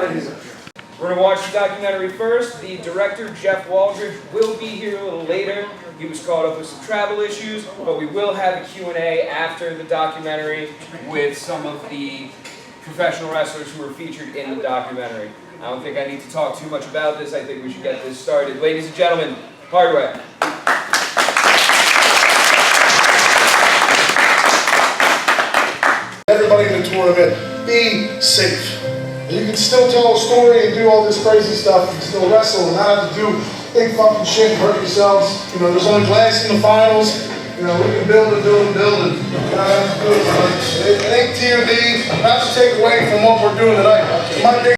We're going to watch the documentary first. The director, Jeff Waldridge, will be here a little later. He was caught up with some travel issues, but we will have a Q&A after the documentary with some of the professional wrestlers who were featured in the documentary. I don't think I need to talk too much about this. I think we should get this started. Ladies and gentlemen, Hardway. Everybody in the tournament, be safe. You can still tell a story and do all this crazy stuff and still wrestle and not have to do big fucking shit and hurt yourselves. You know, there's only glass in the finals. You know, we can build and build and build and not have to do it. It ain't TMD, not to take away from what we're doing tonight. My big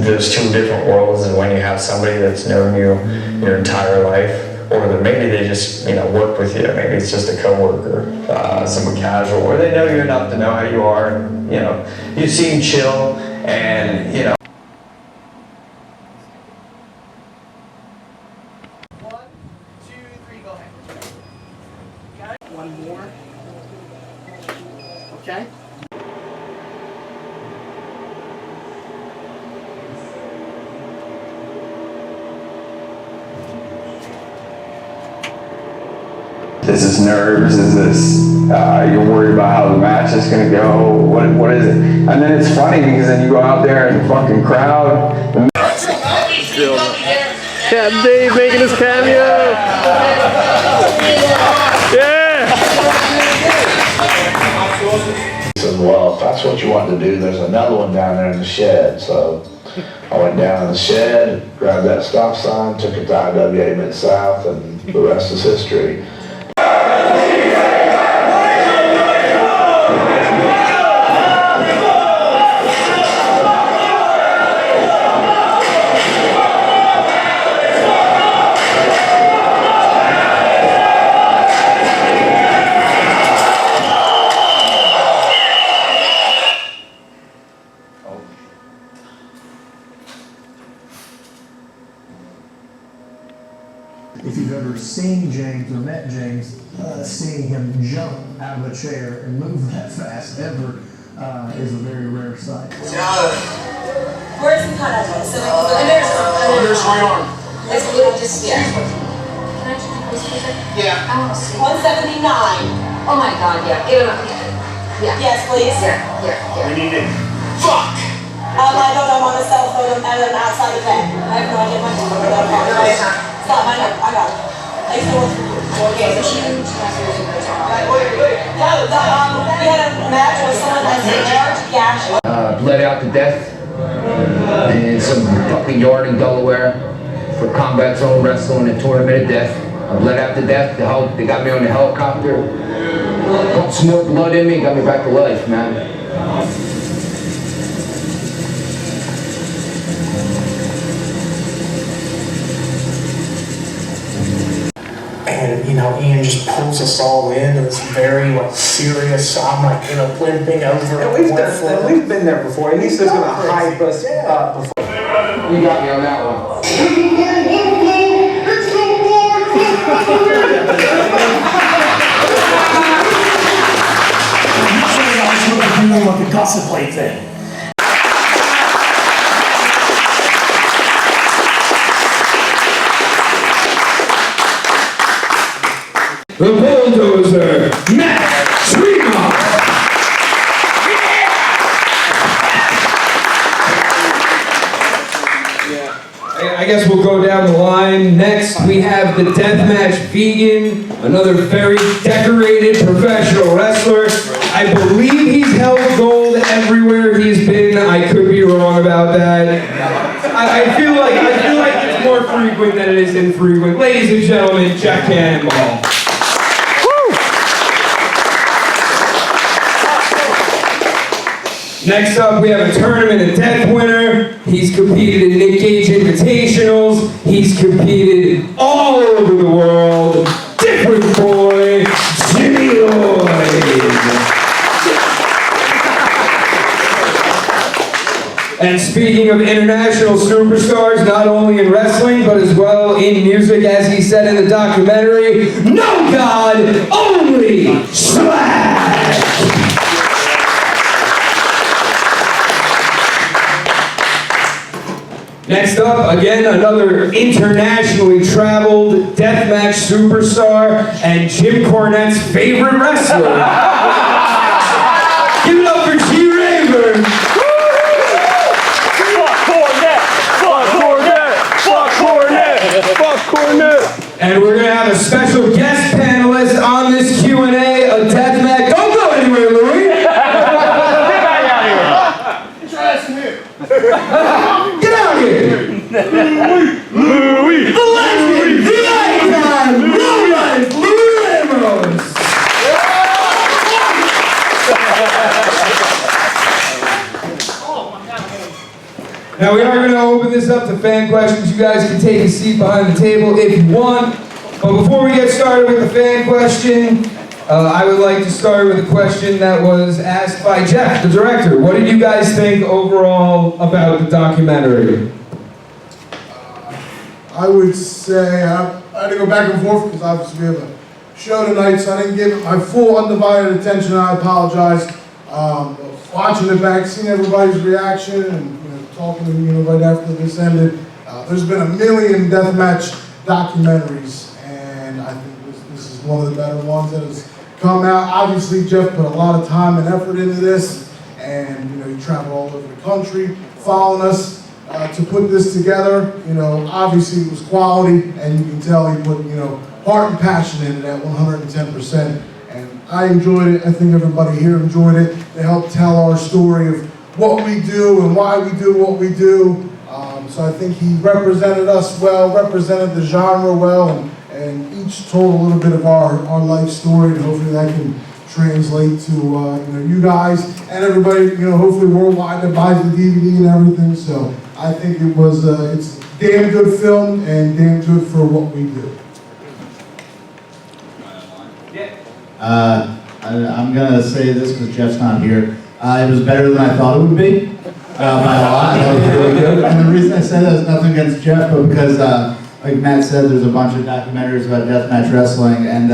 There's two different worlds, and when you have somebody that's known you your entire life, or that maybe they just work with you, maybe it's just a coworker, someone casual, or they know you enough to know how you are, and, you seem chill, and 1, 2, 3, go ahead. Got it? One more. Okay. Is this nerves? Is this, you're worried about how the match is going to go? What is it? And then it's funny because then you go out there in the fucking crowd. Captain Dave making his cameo! Yeah! He said, well, if that's what you want to do, there's another one down there in the shed. So I went down in the shed, grabbed that stop sign, took it to IWA Mid-South, and the rest is history. If you've ever seen James or met James, seeing him jump out of a chair and move that fast ever is a very rare sight. Where's the cut at? So There's my arm. it's a little just Can I check this for a second? Yeah. I want to see. 179. Oh my god, yeah. Give him a. Yeah. Yes, please. Yeah. We need it. Fuck! I don't know, I'm on a cell phone and I'm outside the bed. I have no idea my phone. Stop, I know, I got it. I used to work for you. Okay, so she didn't have to do this. We had a match with someone that had a large gash. Bled out to death in some fucking yard in Delaware for Combat Zone Wrestling and Tournament of Death. I bled out to death. They got me on the helicopter. Put some more blood in me, got me back to life, man. And Ian just pulls us all in, and it's very serious. So I'm limping over. And we've been there before, and he's just gonna hype us up before. You got me on that one. Doing like a gossip plate thing. The bulldozer, Tremont. I guess we'll go down the line. Next, we have the Deathmatch Vegan, another very decorated professional wrestler. I believe he's held gold everywhere he's been. I could be wrong about that. I feel like it's more frequent than it is infrequent. Ladies and gentlemen, Jack Cannonball. Next up, we have a Tournament of Death winner. He's competed in Nick Gage Invitationals. He's competed all over the world. Different boy, Jimmy Lloyd. And speaking of international superstars, not only in wrestling, but as well in music, as he said in the documentary, no God, only Shlak! Next up, again, another internationally traveled deathmatch superstar and Jim Cornette's favorite wrestler. Give it up for G-Raver. Fuck Cornette! And we're going to have a special guest panelist on this Q&A, a deathmatch. Don't go anywhere, Louie. Get your ass in here. Get out here. Louie! The legend, the icon, Lloyd, Louie Ramos. Now we are going to open this up to fan questions. You guys can take a seat behind the table if you want. But before we get started with the fan question, I would like to start with a question that was asked by Jeff, the director. What did you guys think overall about the documentary? I would say I had to go back and forth because obviously we have a show tonight, so I didn't give it my full undivided attention. I apologize. Watching it back, seeing everybody's reaction, and talking to me right after this ended. There's been a million deathmatch documentaries, and I think this is one of the better ones that has come out. Obviously, Jeff put a lot of time and effort into this, and he traveled all over the country following us to put this together. Obviously it was quality, and you can tell he put heart and passion into that 110%. And I enjoyed it. I think everybody here enjoyed it. They helped tell our story of what we do and why we do what we do. So I think he represented us well, represented the genre well, and each told a little bit of our life story, and hopefully that can translate to you guys and everybody, hopefully worldwide that buys the DVD and everything. So I think it was it's damn good film and damn good for what we do. I'm gonna say this because Jeff's not here. It was better than I thought it would be, by a lot. That was really good. And the reason I say that is nothing against Jeff, but because, like Matt said, there's a bunch of documentaries about deathmatch wrestling, and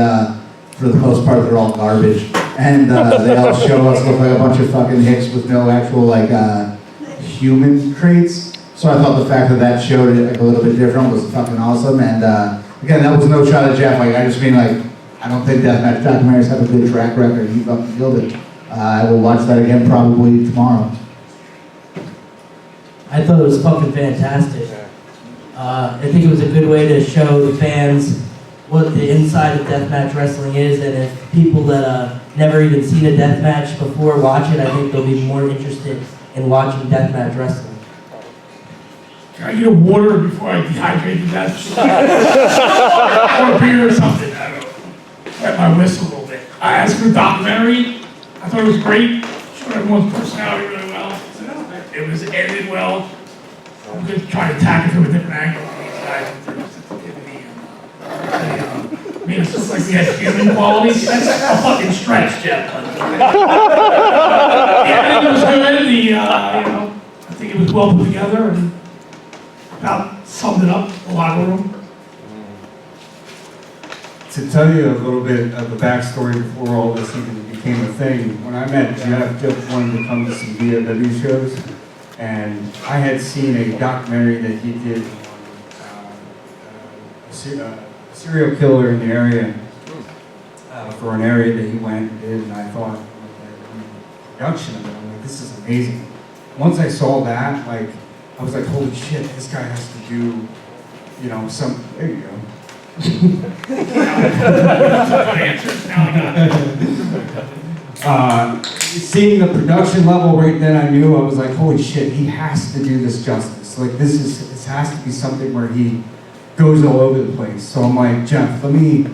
for the most part, they're all garbage. And they all show us look like a bunch of fucking hicks with no actual, human traits. So I thought the fact that showed it a little bit different was fucking awesome. And again, that was no shot at Jeff. I just mean, I don't think deathmatch documentaries have a good track record. He fucking killed it. I will watch that again probably tomorrow. I thought it was fucking fantastic. I think it was a good way to show the fans what the inside of deathmatch wrestling is, and if people that never even seen a deathmatch before watch it, I think they'll be more interested in watching deathmatch wrestling. Can I get a water before I dehydrate to death? Or a beer or something, I don't know. Wet my whistle a little bit. As for the documentary, I thought it was great. Showed everyone's personality really well. It was edited well. I'm going to try to attack it from a different angle with these guys in terms of sensitivity. Made us look like we had human qualities. That's a fucking stretch, Jeff. The editing was good. I think it was well put together and about summed it up, the locker room. To tell you a little bit of the backstory before all this even became a thing, when I met Jeff wanted to come to some VFW shows, and I had seen a documentary that he did on a serial killer in the area, for an area that he went and did, and I thought, the production of it, I'm like, this is amazing. Once I saw that, I was like, holy shit, this guy has to do, some, there you go. Seeing the production level right then, I knew, I was like, holy shit, he has to do this justice. This has to be something where he goes all over the place. So I'm like, Jeff, let me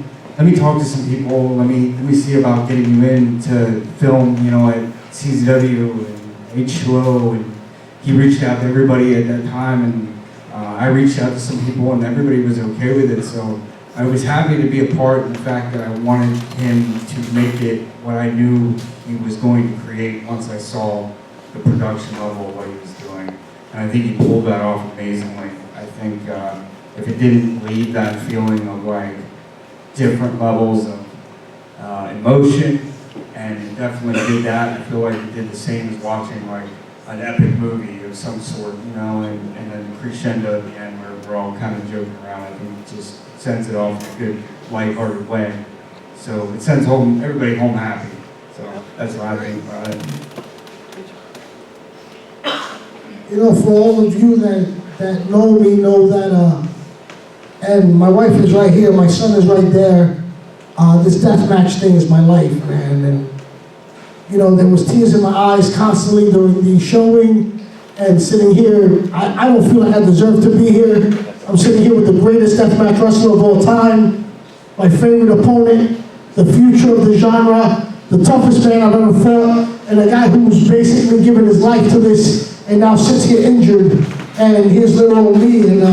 talk to some people. Let me see about getting you in to film, at CZW and H2O. And he reached out to everybody at that time, and I reached out to some people, and everybody was okay with it. So I was happy to be a part of the fact that I wanted him to make it what I knew he was going to create once I saw the production level of what he was doing. And I think he pulled that off amazingly. I think if it didn't leave that feeling of like different levels of emotion, and it definitely did that, I feel like it did the same as watching like an epic movie of some sort, you know, and then crescendo at the end where we're all kind of joking around. I think it just sends it off in a good, lighthearted way. So it sends everybody home happy. So that's what I think about it. You know, for all of you that know me, know that, and my wife is right here, my son is right there. This deathmatch thing is my life, man. And, you know, there was tears in my eyes constantly during the showing and sitting here. I don't feel like I deserve to be here. I'm sitting here with the greatest deathmatch wrestler of all time, my favorite opponent, the future of the genre, the toughest man I've ever fought, and a guy who's basically given his life to this and now sits here injured, and here's little old me, and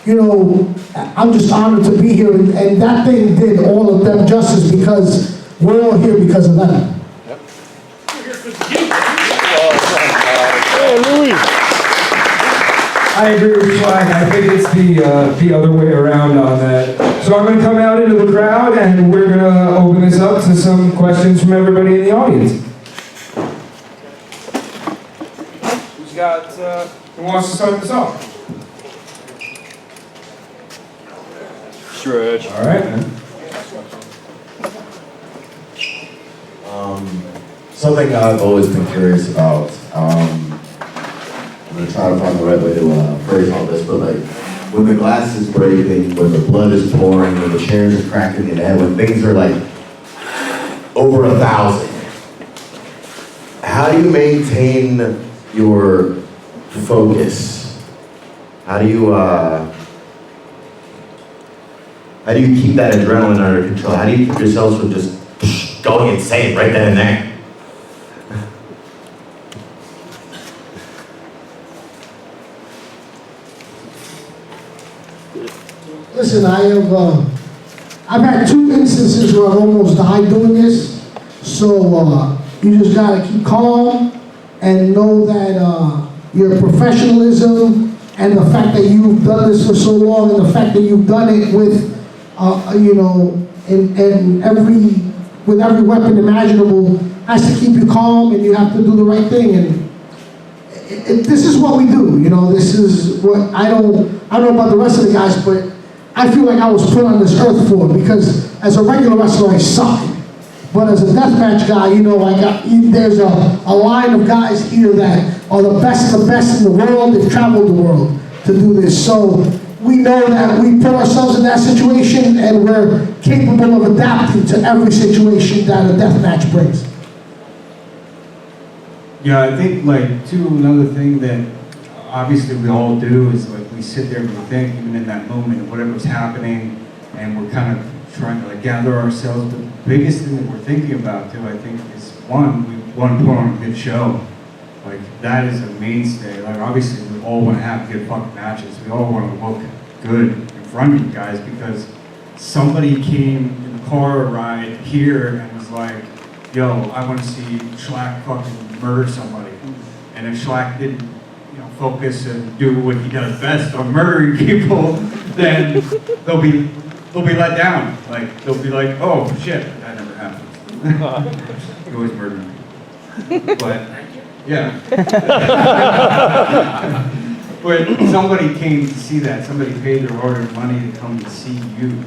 you know, I'm just honored to be here, and that thing did all of them justice because we're all here because of that. Hey, Louie. I agree with Shlak. I think it's the other way around on that. So I'm going to come out into the crowd, and we're going to open this up to some questions from everybody in the audience. Who wants to start this off? Stretch. All right, man. Something I've always been curious about. I'm gonna try to find the right way to phrase all this, but like when the glass is breaking, when the blood is pouring, when the chairs are cracking in the head, when things are like over 1,000, how do you maintain your focus? How do you keep that adrenaline under control? How do you keep yourselves from just going insane right then and there? Listen, I've had 2 instances where I've almost died doing this, so you just gotta keep calm and know that your professionalism and the fact that you've done this for so long and the fact that you've done it with, you know, with every weapon imaginable has to keep you calm, and you have to do the right thing. And this is what we do, you know. This is what I don't know about the rest of the guys, but I feel like I was put on this earth for, because as a regular wrestler I suck. But as a deathmatch guy, you know, there's a line of guys here that are the best in the world. They've traveled the world to do this. So we know that we put ourselves in that situation, and we're capable of adapting to every situation that a deathmatch brings. Yeah, I think like too, another thing that obviously we all do is like we sit there and we think, even in that moment of whatever's happening, and we're kind of trying to like gather ourselves. But the biggest thing that we're thinking about too, I think, is one, we want to put on a good show. Like that is a mainstay. Like obviously we all want to have good fucking matches. We all want to look good in front of you guys, because somebody came in the car ride here and was like, yo, I want to see Shlak fucking murder somebody. And if Shlak didn't, you know, focus and do what he does best on murdering people, then they'll be let down. Like they'll be like, oh shit, that never happened. He always murdered me. But yeah. But somebody came to see that. Somebody paid their hard-earned money to come to see you.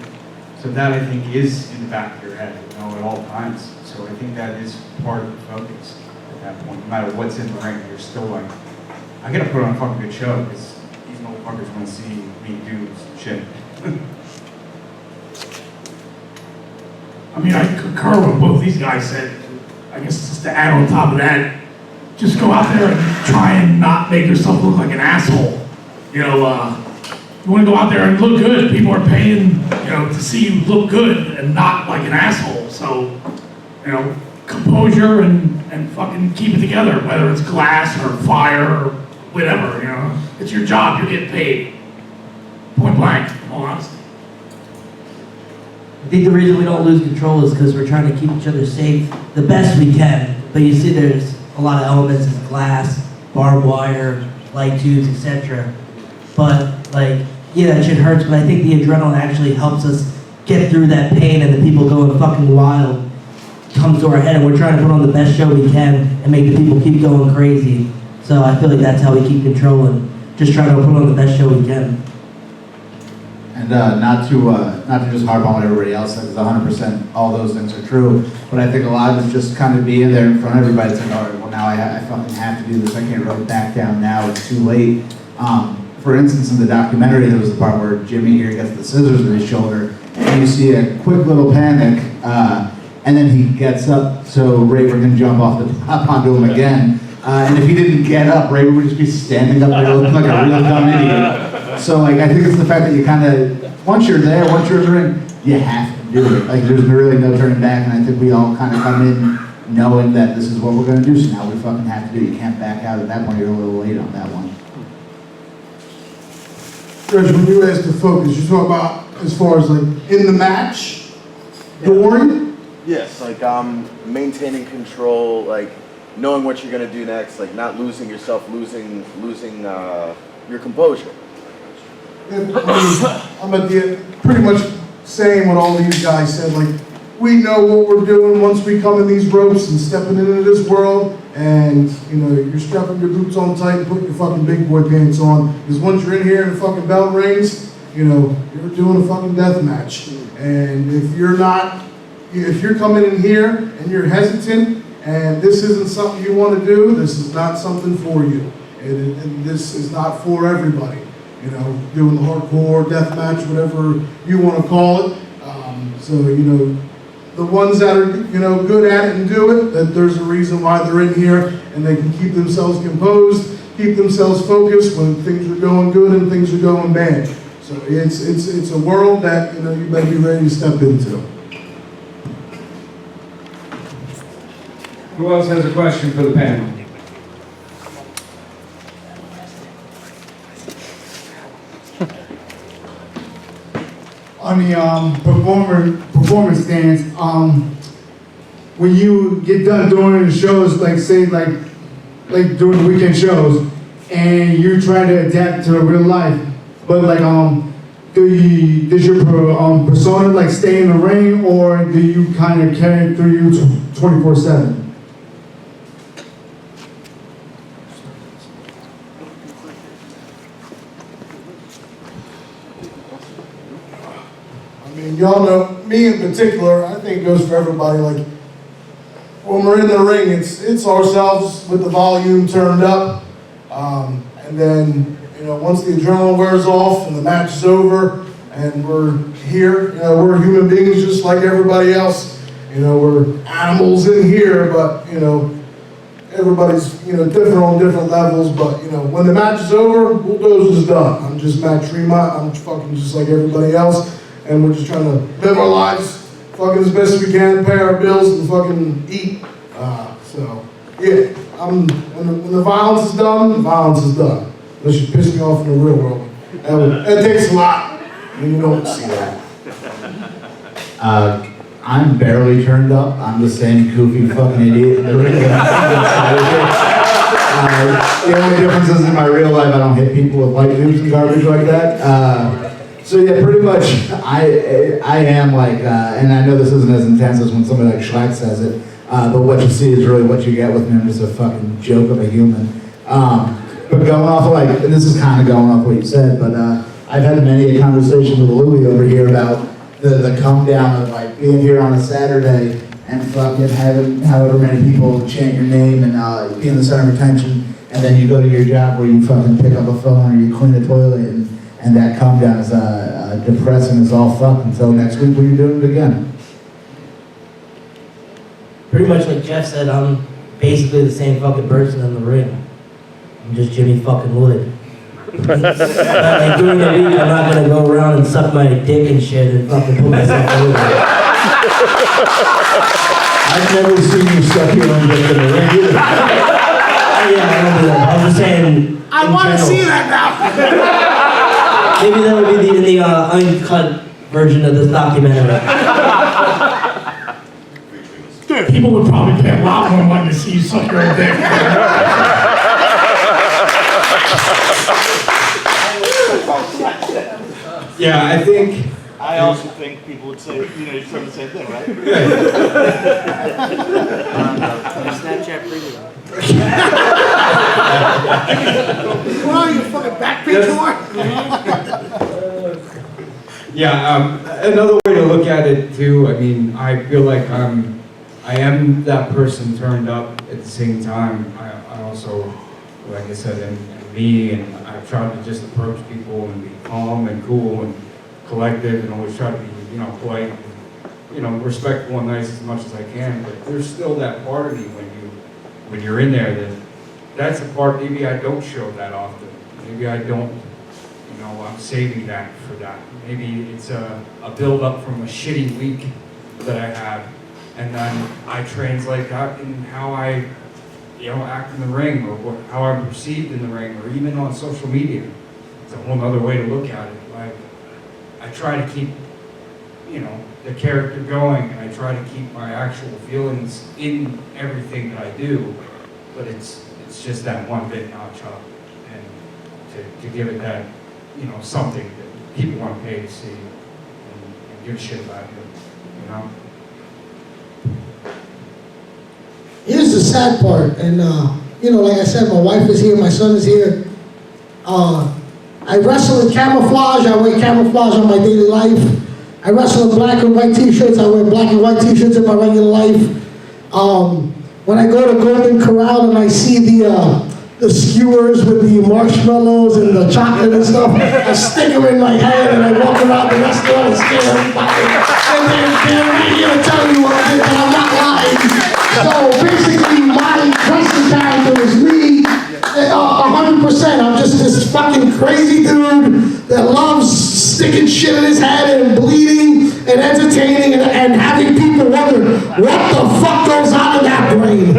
So that, I think, is in the back of your head, you know, at all times. So I think that is part of the focus at that point. No matter what's in the ring, you're still like, I gotta put on a fucking good show, because these motherfuckers want to see me do some shit. I mean, I concur with both these guys said. I guess just to add on top of that, just go out there and try and not make yourself look like an asshole. You know, you want to go out there and look good. People are paying, you know, to see you look good and not like an asshole. So, you know, composure and fucking keep it together, whether it's glass or fire or whatever, you know. It's your job, you're getting paid. Point blank, in all honesty. I think the reason we don't lose control is because we're trying to keep each other safe the best we can. But you see there's a lot of elements of glass, barbed wire, light tubes, etc. But like, yeah, that shit hurts, but I think the adrenaline actually helps us get through that pain, and the people going fucking wild comes to our head, and we're trying to put on the best show we can and make the people keep going crazy. So I feel like that's how we keep control and just try to put on the best show we can. And not to just harp on what everybody else says, 100% all those things are true, but I think a lot of it's just kind of being there in front of everybody saying, all right, well now I fucking have to do this, I can't really back down now, it's too late. For instance, in the documentary, there was the part where Jimmy here gets the scissors in his shoulder, and you see a quick little panic, and then he gets up so Raver can jump off the top onto him again. And if he didn't get up, Raver would just be standing up there looking like a real dumb idiot. So like, I think it's the fact that you kind of, once you're there, once you're in the ring, you have to do it. Like there's really no turning back, and I think we all kind of come in knowing that this is what we're going to do, so now we fucking have to do it. You can't back out. At that point, you're a little late on that one. Reg, when you ask to focus, you talk about as far as like in the match, during? Yes, like maintaining control, like knowing what you're gonna do next, like not losing yourself, losing your composure. I'm at the pretty much saying what all these guys said. Like we know what we're doing once we come in these ropes and stepping into this world. And you know, you're strapping your boots on tight and putting your fucking big boy pants on. Because once you're in here and the fucking bell rings, you know, you're doing a fucking death match. And if you're coming in here and you're hesitant and this isn't something you want to do, this is not something for you. And this is not for everybody. You know, doing the hardcore death match, whatever you want to call it. So, you know, the ones that are, you know, good at it and do it, that there's a reason why they're in here, and they can keep themselves composed, keep themselves focused when things are going good and things are going bad. So it's a world that, you know, you better be ready to step into. Who else has a question for the panel? On the performance stance, when you get done doing the shows, like say like doing the weekend shows, and you try to adapt to real life, but like does your persona like stay in the ring, or do you kind of carry it through you 24/7? I mean, y'all know, me in particular, I think it goes for everybody, like, when we're in the ring, it's ourselves with the volume turned up, and then, you know, once the adrenaline wears off and the match is over, and we're here, you know, we're human beings just like everybody else, you know, we're animals in here, but, you know, everybody's, you know, different on different levels, but, you know, when the match is over, Bulldoze is done. I'm just Matt Tremont, I'm fucking just like everybody else. And we're just trying to live our lives fucking as best we can, pay our bills, and fucking eat. So, yeah, when the violence is done, the violence is done. Unless you piss me off in the real world. That takes a lot, and you don't see that. I'm barely turned up. I'm the same goofy fucking idiot in the ring. The only difference is in my real life, I don't hit people with light tubes and garbage like that. So yeah, pretty much, I am like, and I know this isn't as intense as when somebody like Shlak says it, but what you see is really what you get with me. I'm just a fucking joke of a human. But going off of like, and this is kind of going off what you said, but I've had many a conversation with Louie over here about the come down of like being here on a Saturday and fucking having however many people chant your name and being the center of attention, and then you go to your job where you fucking pick up a phone or you clean the toilet, and that calm down is depressing as all fuck until next week when you're doing it again. Pretty much like Jeff said, I'm basically the same fucking person in the ring. I'm just Jimmy fucking Lloyd. Like during the week, I'm not gonna go around and suck my dick and shit and fucking put myself over. I've never seen you suck your own dick in the ring either. Yeah, I don't do that. I'm just saying. I want to see that now. Maybe that would be in the uncut version of this documentary. People would probably pay a lot more money to see you suck your own dick. Yeah, I think. I also think people would say, you'd say the same thing, right? Snapchat premium. What are you, fucking back page whore? Yeah, another way to look at it too, I mean, I feel like I am that person turned up at the same time. I also, like I said, am me, and I've tried to just approach people and be calm and cool and collective and always try to be, polite and, respectful and nice as much as I can. But there's still that part of me when you're in there that's a part maybe I don't show that often. Maybe I don't, I'm saving that for that. Maybe it's a build up from a shitty week that I had, and then I translate that in how I, act in the ring, or how I'm perceived in the ring, or even on social media. It's a whole other way to look at it. Like, I try to keep, the character going, and I try to keep my actual feelings in everything that I do, but it's just that one bit notch up, and to give it that, something that people want to pay to see and give a shit about it, Here's the sad part, and like I said, my wife is here, my son is here. I wrestle in camouflage, I wear camouflage on my daily life. I wrestle in black and white t-shirts, I wear black and white t-shirts in my regular life. When I go to Golden Corral and I see the skewers with the marshmallows and the chocolate and stuff, I stick them in my head and I walk around the restaurant and scare everybody. And they're radio telling me what I did, but I'm not lying. So basically, my wrestling character is me, 100%. I'm just this fucking crazy dude that loves sticking shit in his head and bleeding and entertaining and having people wonder what the fuck goes on in that brain.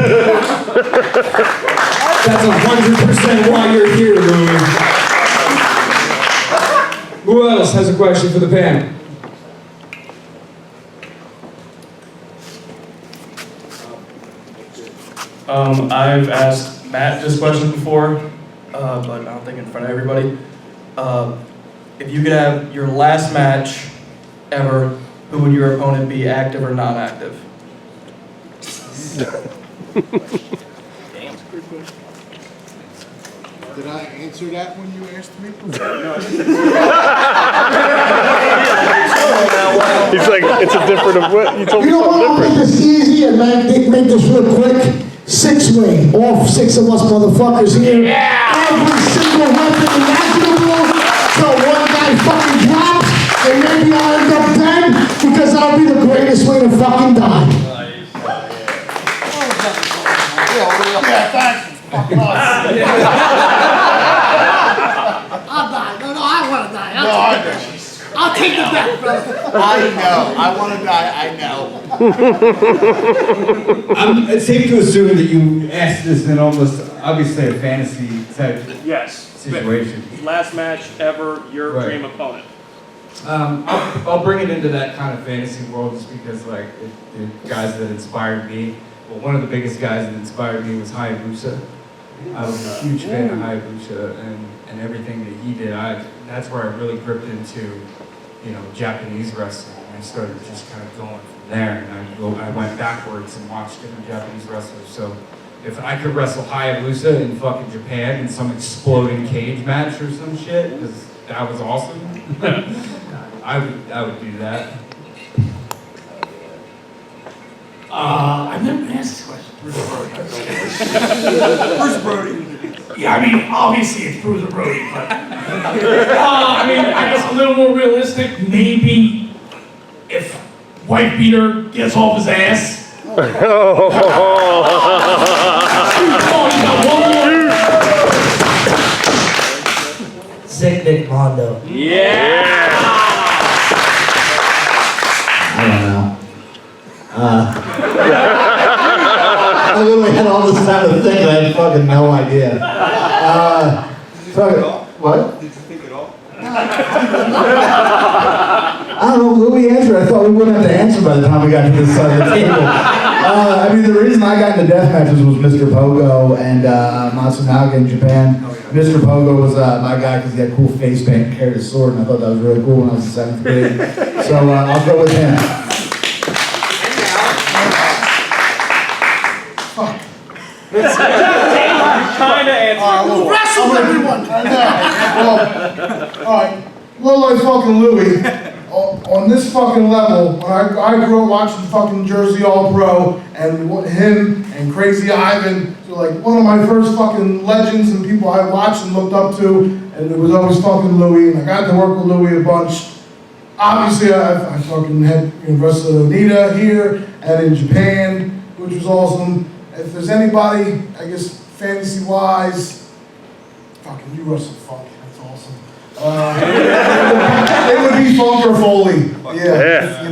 That's 100% why you're here, Louie. Who else has a question for the panel? I've asked Matt this question before, but I don't think in front of everybody. If you could have your last match ever, who would your opponent be, active or non-active? Did I answer that when you asked me? He's like, it's a different, you told me You know what, I'll something make this easy and make this real quick. Six-way, all six of us motherfuckers here. Every single weapon imaginable. So one guy fucking drops, and maybe I'll end up dead, because that'll be the greatest way to fucking die. Yeah, thanks. I'll die. No, I want to die. No, I know. I'll take the death, brother. I know. I want to die. I know. It's safe to assume that you asked this in almost, obviously, a fantasy type situation. Last match ever, your Right. dream opponent. I'll bring it into that kind of fantasy world just because, like, the guys that inspired me. Well, one of the biggest guys that inspired me was Hayabusa. I was a huge fan of Hayabusa and everything that he did. That's where I really gripped into, Japanese wrestling. And I started just kind of going from there. And I went backwards and watched different Japanese wrestlers. So if I could wrestle Hayabusa in fucking Japan in some exploding cage match or some shit, because that was awesome, I would do that. I've never been asked this question. Bruce Brody. Yeah, I mean, obviously it's Bruce Brody, but I guess a little more realistic, maybe if White Beater gets off his ass. Sick Nick Mondo. I don't know. I literally had all this time to think and I had fucking no idea. What? Did you think at all? I don't know, Louie answered. I thought we wouldn't have to answer by the time we got to this side of the table. The reason I got into death matches was Mr. Pogo and Matsunaga in Japan. Mr. Pogo was my guy because he had cool face paint and carried a sword, and I thought that was really cool when I was in 7th grade. So I'll go with him. Kind of answered. Wrestle everyone! I know. Well, alright. Little like fucking Louie. On this fucking level, when I grew up watching fucking Jersey All Pro, and him and Crazy Ivan, so like one of my first fucking legends and people I watched and looked up to, and it was always fucking Louie, and I got to work with Louie a bunch. Obviously, I fucking had wrestled Anita here and in Japan, which was awesome. If there's anybody, I guess fantasy-wise, fucking you wrestle Funk, that's awesome. It would be Funk or Foley. Yeah.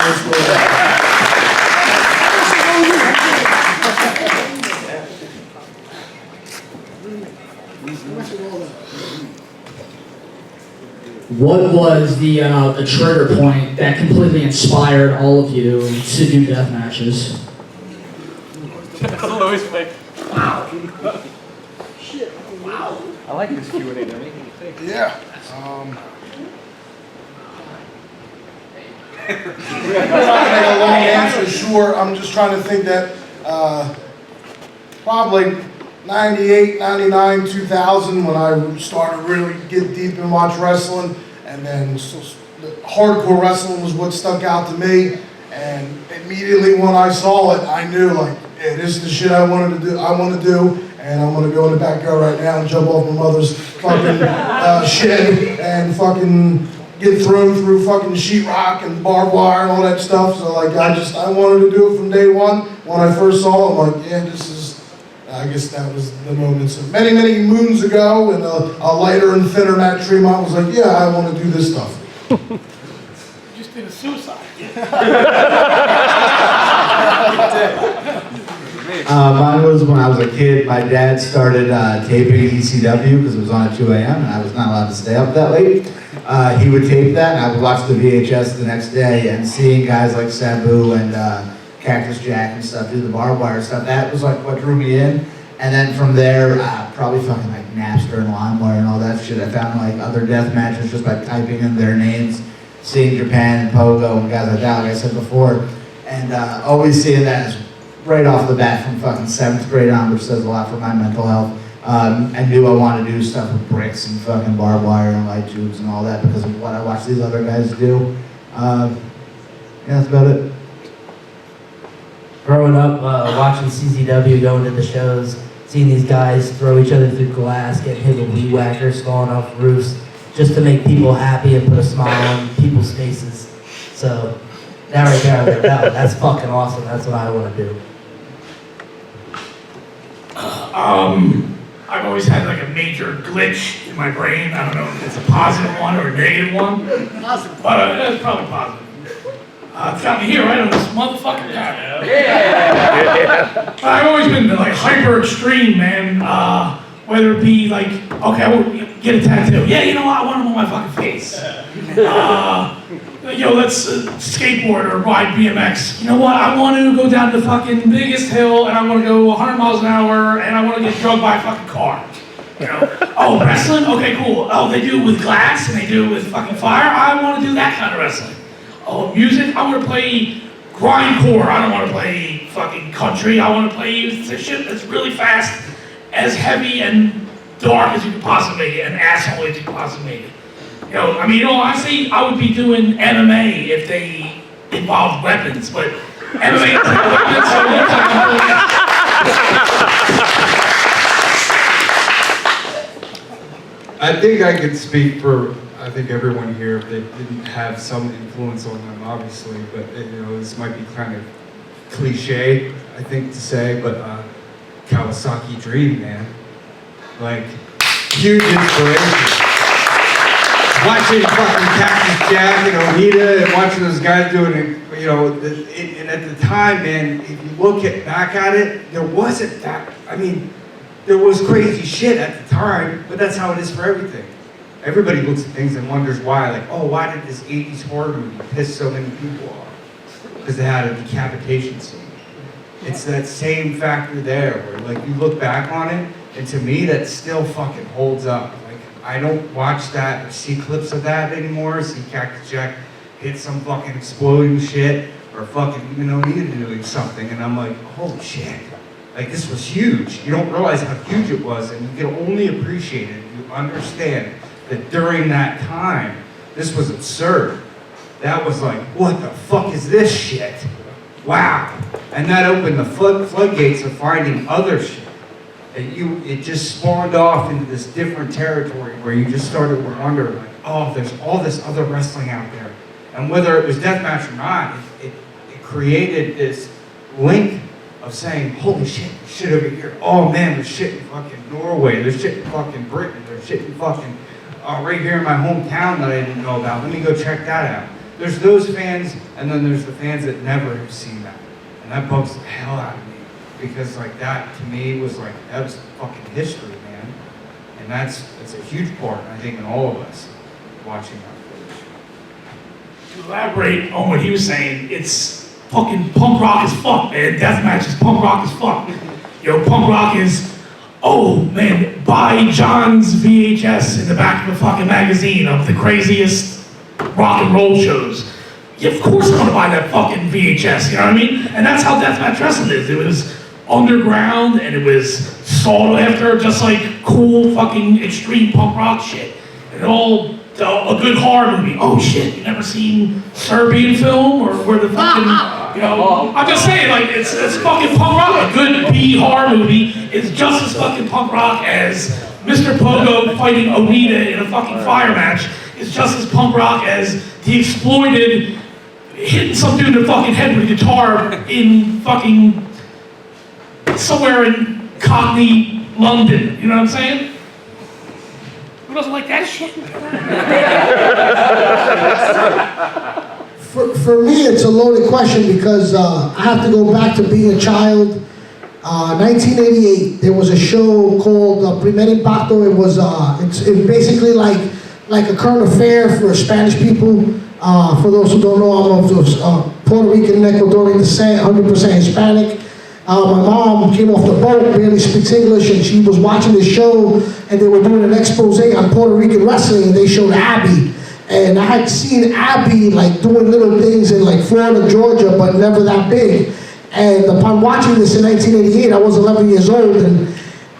What was the trigger point that completely inspired all of you to do death matches? Louie's face. Wow. Shit. Wow. I like this Q&A. They're making me think. Yeah. To make a long answer short, I'm just trying to think that probably 98, 99, 2000 when I started really get deep and watch wrestling, and then hardcore wrestling was what stuck out to me. And immediately when I saw it, I knew like, yeah, this is the shit I want to do, and I'm gonna go in the backyard right now and jump off my mother's fucking shed and fucking get thrown through fucking sheetrock and barbed wire and all that stuff. So like I wanted to do it from day one. When I first saw it, I'm like, yeah, this is, I guess that was the moment. So many, many moons ago, and a lighter and thinner Matt Tremont was like, yeah, I want to do this stuff. Just did a suicide. Mine was when I was a kid. My dad started taping ECW because it was on at 2 a.m. and I was not allowed to stay up that late. He would tape that, and I would watch the VHS the next day, and seeing guys like Sabu and Cactus Jack and stuff do the barbed wire stuff, that was like what drew me in. And then from there, probably fucking like Napster and LimeWire and all that shit. I found like other death matches just by typing in their names, seeing Japan and Pogo and guys like that, like I said before, and always seeing that as right off the bat from fucking 7th grade on, which says a lot for my mental health. I knew I wanted to do stuff with bricks and fucking barbed wire and light tubes and all that because of what I watched these other guys do. Yeah, that's about it. Growing up, watching CZW, going to the shows, seeing these guys throw each other through glass, get hit with weed whackers, falling off roofs, just to make people happy and put a smile on people's faces. So, that right there, I was like, no, that's fucking awesome. That's what I want to do. I've always had like a major glitch in my brain. I don't know if it's a positive one or a negative one. Positive. But it's probably positive. It's got me here right on this motherfucking guy. Yeah. I've always been like hyper extreme, man. Whether it be like, okay, I want to get a tattoo. Yeah, you know what? I want them on my fucking face. Let's skateboard or ride BMX. You know what? I want to go down the fucking biggest hill and I want to go 100 miles an hour and I want to get drugged by a fucking car. You know? Oh, wrestling? Okay, cool. Oh, they do it with glass and they do it with fucking fire? I want to do that kind of wrestling. Oh, music? I want to play grindcore. I don't want to play fucking country. I want to play this shit that's really fast, as heavy and dark as you could possibly make it, and asshole as you could possibly make it. Honestly, I would be doing MMA if they involved weapons, but MMA doesn't have weapons, so it looks like I think I could speak for, I think everyone here, if they didn't have some influence on them, obviously, but this might be kind of cliche, I think, to say, but Kawasaki Dream, man. Like, huge inspiration. Watching fucking Cactus Jack and Onita and watching those guys doing it, and at the time, man, if you look back at it, there wasn't that, there was crazy shit at the time, but that's how it is for everything. Everybody looks at things and wonders why, like, oh, why did this 80s horror movie piss so many people off? Because they had a decapitation scene. It's that same factor there, where like you look back on it, And to me, that still fucking holds up. Like, I don't watch that or see clips of that anymore. See Cactus Jack hit some fucking exploding shit or fucking even Onita doing something. And I'm like, holy shit. Like, this was huge. You don't realize how huge it was, and you can only appreciate it if you understand that during that time, this was absurd. That was like, what the fuck is this shit? Wow. And that opened the floodgates of finding other shit. And it just spawned off into this different territory where you just started to wonder, like, oh, there's all this other wrestling out there. And whether it was deathmatch or not, it created this link of saying, holy shit, there's shit over here. Oh man, there's shit in fucking Norway. There's shit in fucking Britain. There's shit in fucking right here in my hometown that I didn't know about. Let me go check that out. There's those fans, and then there's the fans that never have seen that. And that bugs the hell out of me. Because like that, to me, was like, that was fucking history, man. And that's a huge part, I think, in all of us watching that footage. To elaborate on what he was saying, it's fucking punk rock as fuck, man. Deathmatch is punk rock as fuck. Yo, punk rock is, oh man, buy John's VHS in the back of a fucking magazine of the craziest rock and roll shows. Yeah, of course I'm gonna buy that fucking VHS, you know what I mean? And that's how Deathmatch Wrestling is. It was underground and it was sought after, just like cool fucking extreme punk rock shit. And all a good horror movie. Oh shit, you never seen Serbian film or where the fucking, you know, I'm just saying, like, it's fucking punk rock. A good B horror movie is just as fucking punk rock as Mr. Pogo fighting Onita in a fucking fire match. It's just as punk rock as The Exploited hitting some dude in the fucking head with a guitar in fucking somewhere in Cockney, London. You know what I'm saying? Who doesn't like that shit? For me, it's a loaded question because I have to go back to being a child. 1988, there was a show called Primer Impacto. It was it's basically like a current affair for Spanish people. For those who don't know, I'm of Puerto Rican and Ecuadorian descent, 100% Hispanic. My mom came off the boat, barely speaks English, and she was watching this show, and they were doing an expose on Puerto Rican wrestling, and they showed Abby. And I had seen Abby like doing little things in like Florida, Georgia, but never that big. And upon watching this in 1988, I was 11 years old, and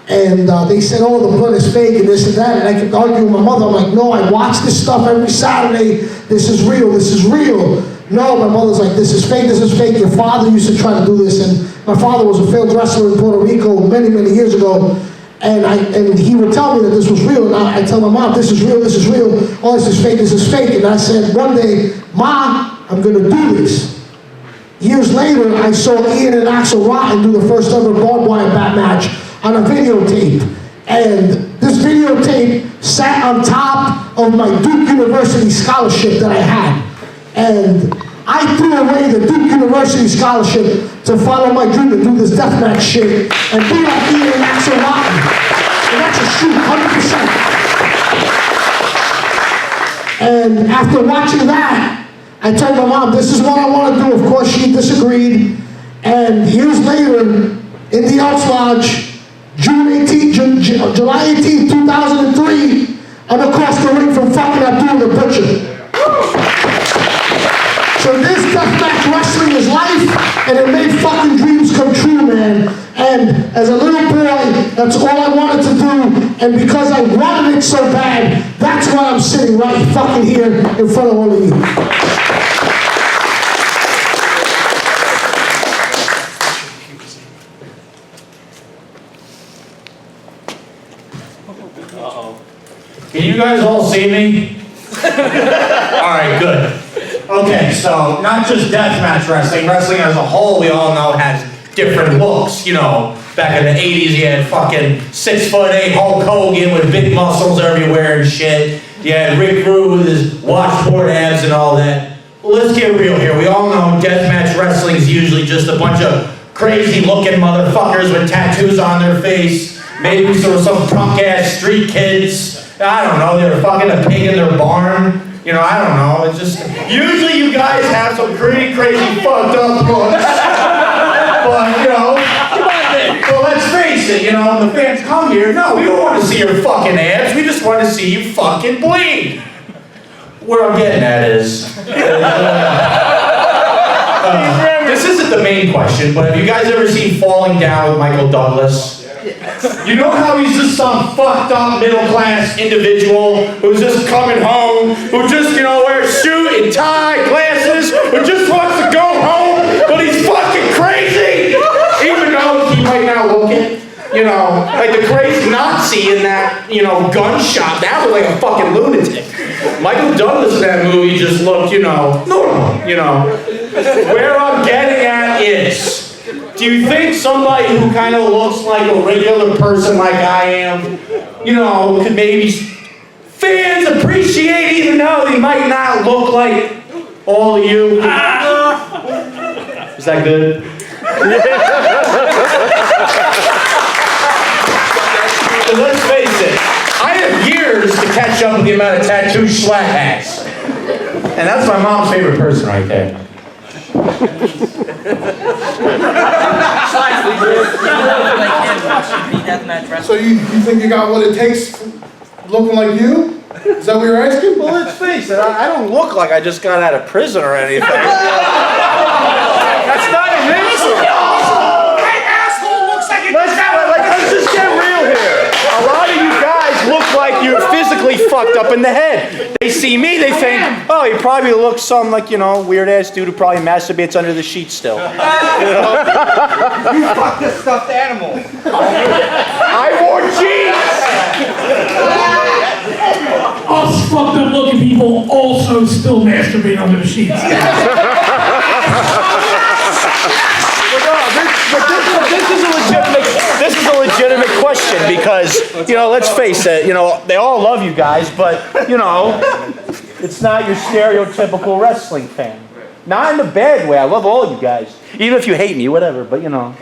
they said, oh, the blood is fake and this and that, and I kept arguing with my mother. I'm like, no, I watch this stuff every Saturday. This is real, this is real. No, my mother's like, this is fake, this is fake. Your father used to try to do this, and my father was a failed wrestler in Puerto Rico many, many years ago, and he would tell me that this was real, and I tell my mom, this is real, oh, this is fake, and I said one day, Ma, I'm gonna do this. Years later, I saw Ian and Axel Rotten do the first ever barbed wire bat match on a videotape, and this videotape sat on top of my Duke University scholarship that I had. And I threw away the Duke University scholarship to follow my dream to do this deathmatch shit and be like Ian and Axel Rotten. And that's a shoot, 100%. And after watching that, I told my mom, this is what I want to do. Of course, she disagreed. And years later, in the Elks Lodge, July 18, 2003, I'm across the ring from fucking Abdul the Butcher. So this deathmatch wrestling is life, and it made fucking dreams come true, man. And as a little boy, that's all I wanted to do, and because I wanted it so bad, that's why I'm sitting right fucking here in front of all of you. Can you guys all see me? Alright, good. Okay, so not just deathmatch wrestling, wrestling as a whole we all know has different looks, you know. Back in the 80s you had fucking 6'8" Hulk Hogan with big muscles everywhere and shit. You had Rick Rude with his washboard abs and all that. Well, let's get real here. We all know deathmatch wrestling is usually just a bunch of crazy looking motherfuckers with tattoos on their face. Maybe some punk ass street kids. I don't know, they're fucking a pig in their barn. You know, I don't know, it's just, usually you guys have some pretty crazy fucked up looks. But, you know, well, let's face it, you know, when the fans come here, no, we don't want to see your fucking abs, we just want to see you fucking bleed. Where I'm getting at is, this isn't the main question, but have you guys ever seen Falling Down with Michael Douglas? You know how he's just some fucked up middle class individual who's just coming home, who just, you know, wears suit and tie, glasses, who just wants to go home, but he's fucking crazy! Even though he might not look it, you know, like the crazy Nazi in that, you know, gun shop, that was like a fucking lunatic. Michael Douglas in that movie just looked, you know, normal, you know. Where I'm getting at is, do you think somebody who kind of looks like a regular person like I am, you know, could maybe fans appreciate even though they might not look like all of you? Is that good? Let's face it, I have years to catch up with the amount of tattoos Shlak has. And that's my mom's favorite person right there. So you think you got what it takes looking like you? Is that what you're asking? Well, let's face it, I don't look like I just got out of prison or anything. That's not an answer. That asshole looks like it. Let's just get real here. A lot of you guys look like you're physically fucked up in the head. They see me, they think, oh, he probably looks some like, you know, weird ass dude who probably masturbates under the sheet still. You know? You fucked a stuffed animal. I wore jeans. Us fucked up looking people also still masturbate under the sheets. This is a legitimate question because, you know, let's face it, you know, they all love you guys, but, you know, it's not your stereotypical wrestling fan. Not in a bad way. I love all you guys. Even if you hate me, whatever, but, you know.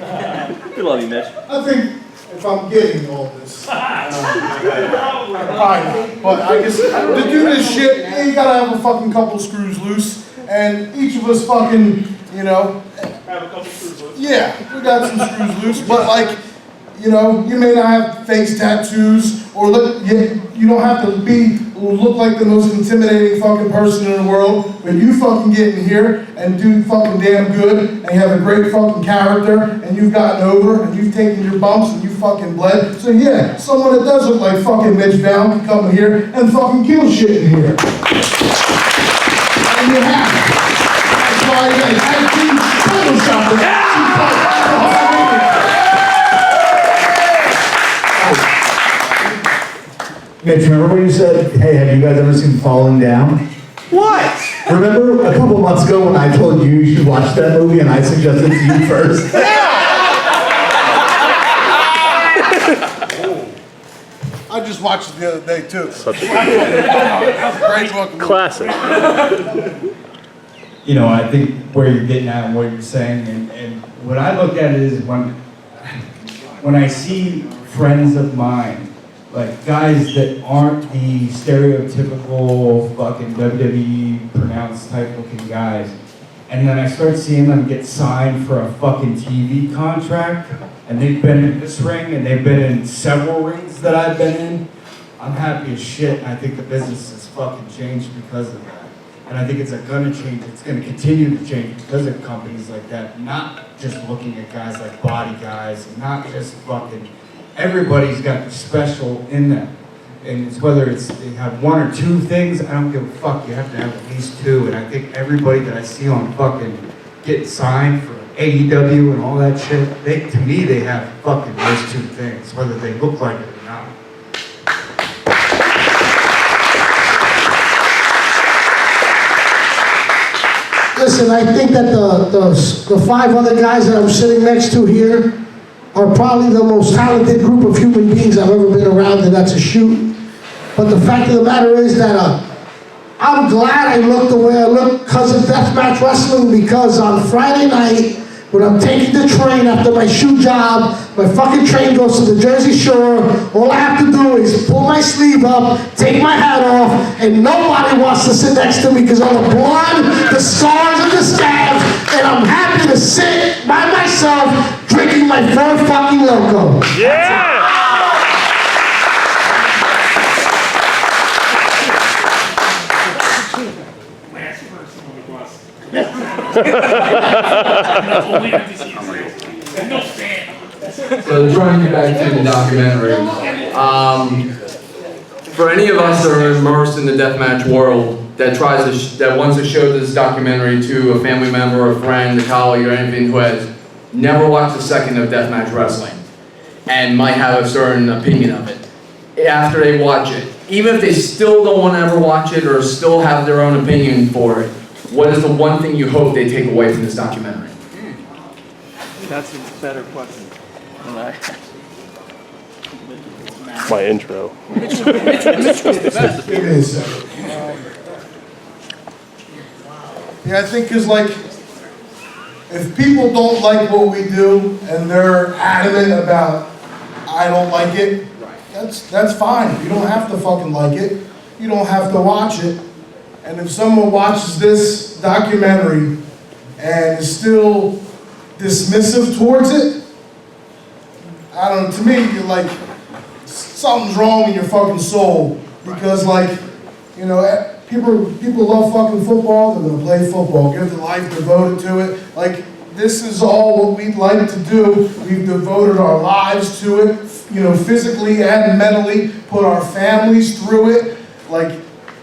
We love you, Mitch. I think if I'm getting all this, probably not. But I guess to do this shit, you gotta have a fucking couple screws loose, and each of us fucking, you know. Have a couple screws loose. Yeah, we got some screws loose, but like, you know, you may not have face tattoos, or look, you don't have to look like the most intimidating fucking person in the world, but you fucking get in here and do fucking damn good, and you have a great fucking character, and you've gotten over, and you've taken your bumps, and you fucking bled. So yeah, someone that does look like fucking Mitch Down can come in here and fucking kill shit in here. And you have it. That's why you guys have to Photoshop it. Mitch, remember when you said, hey, have you guys ever seen Falling Down? What? Remember a couple months ago when I told you you should watch that movie and I suggested to you first? I just watched it the other day too. Such a great fucking classic. You know, I think where you're getting at and what you're saying, and what I look at it is when I see friends of mine, like guys that aren't the stereotypical fucking WWE pronounced type looking guys, and then I start seeing them get signed for a fucking TV contract, and they've been in this ring, and they've been in several rings that I've been in, I'm happy as shit, and I think the business has fucking changed because of that. And I think it's gonna change, it's gonna continue to change because of companies like that, not just looking at guys like body guys, and not just fucking, everybody's got the special in them. And it's whether it's they have one or two things, I don't give a fuck, you have to have at least two. And I think everybody that I see on fucking getting signed for AEW and all that shit, to me they have fucking those two things, whether they look like it or not. Listen, I think that the five other guys that I'm sitting next to here are probably the most talented group of human beings I've ever been around, and that's a shoot. But the fact of the matter is that I'm glad I look the way I look because of Deathmatch Wrestling, because on Friday night, when I'm taking the train after my shoot job, my fucking train goes to the Jersey Shore, all I have to do is pull my sleeve up, take my hat off, and nobody wants to sit next to me because of the blood, the scars, and the scabs, and I'm happy to sit by myself myself drinking my 4 fucking Loco. Yeah! So to try and get back to the documentary, for any of us that are immersed in the deathmatch world that wants to show this documentary to a family member, a friend, a colleague, or anything who has never watched a second of deathmatch wrestling and might have a certain opinion of it, after they watch it, even if they still don't want to ever watch it or still have their own opinion for it, what is the one thing you hope they take away from this documentary? That's a better question than I. My intro. Give me a second. Yeah, I think because like, if people don't like what we do and they're adamant about, I don't like it, that's fine. You don't have to fucking like it. You don't have to watch it. And if someone watches this documentary and is still dismissive towards it, I don't know, to me, you're like, something's wrong in your fucking soul. Because like, you know, people love fucking football, they're gonna play football, give their life devoted to it. Like, this is all what we'd like to do. We've devoted our lives to it, you know, physically and mentally, put our families through it. Like,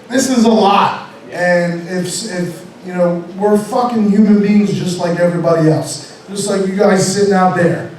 this is a lot. And if you know, we're fucking human beings just like everybody else. Just like you guys sitting out there.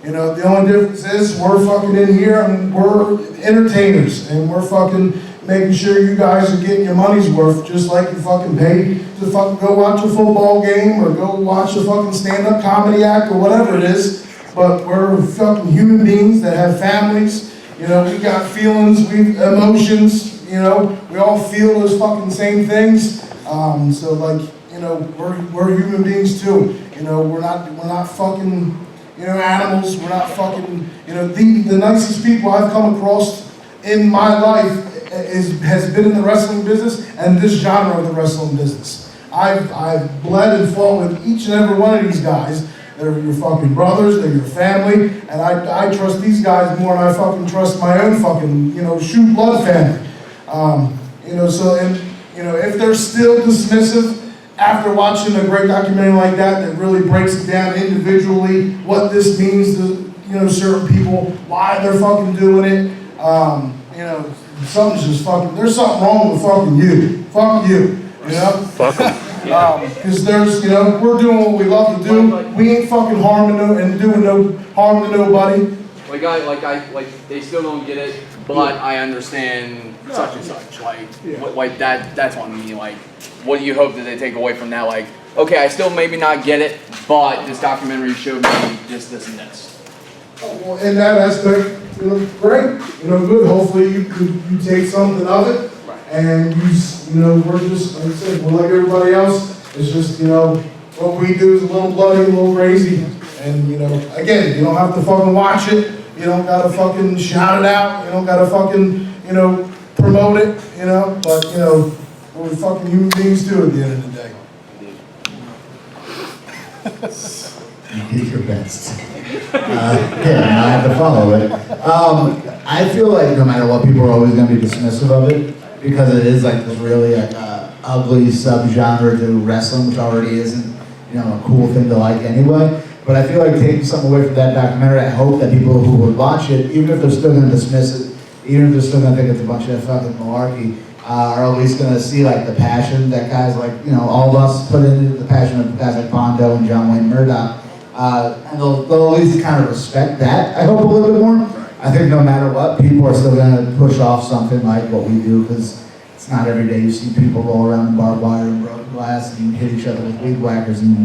You know, the only difference is we're fucking in here and we're entertainers. And we're fucking making sure you guys are getting your money's worth, just like you fucking pay to fucking go watch a football game or go watch a fucking stand-up comedy act or whatever it is. But we're fucking human beings that have families. You know, we got feelings, we emotions. You know, we all feel those fucking same things. So like, you know, we're human beings too. You know, we're not fucking, you know, animals. We're not fucking, you know, the nicest people I've come across in my life has been in the wrestling business and this genre of the wrestling business. I've bled and fought with each and every one of these guys. They're your fucking brothers, they're your family, and I trust these guys more than I fucking trust my own fucking, you know, shoot blood family. You know, so, and, you know, if they're still dismissive after watching a great documentary like that really breaks it down individually, what this means to, you know, certain people, why they're fucking doing it, you know, something's just fucking, there's something wrong with fucking you. Fuck you, you know? Fuck 'em. Because there's, you know, we're doing what we love to do. We ain't fucking harming and doing no harm to nobody. Like they still don't get it, but I understand such and such. Like that's on me. Like, what do you hope that they take away from that? Like, okay, I still maybe not get it, but this documentary showed me this, and this. Well, in that aspect, you know, great, you know, good. Hopefully you take something of it, and you know, we're just, like I said, we're like everybody else. It's just, you know, what we do is a little bloody, a little crazy, and you know, again, you don't have to fucking watch it. You don't gotta fucking shout it out. You don't gotta fucking, you know, promote it. You know, but you know, we're fucking human beings too at the end of the day. You did your best. Yeah, I have to follow it. I feel like no matter what, people are always going to be dismissive of it because it is like this really like ugly subgenre to wrestling, which already isn't, you know, a cool thing to like anyway. But I feel like taking something away from that documentary, I hope that people who would watch it, even if they're still going to dismiss it, even if they're still going to think it's a bunch of fucking malarkey, are at least going to see like the passion that guys like, you know, all of us put into the passion of guys like Pondo and John Wayne Murdoch. And they'll at least kind of respect that, I hope, a little bit more. I think no matter what, people are still going to push off something like what we do, because it's not every day you see people roll around in barbed wire and broken glass and hit each other with weed whackers and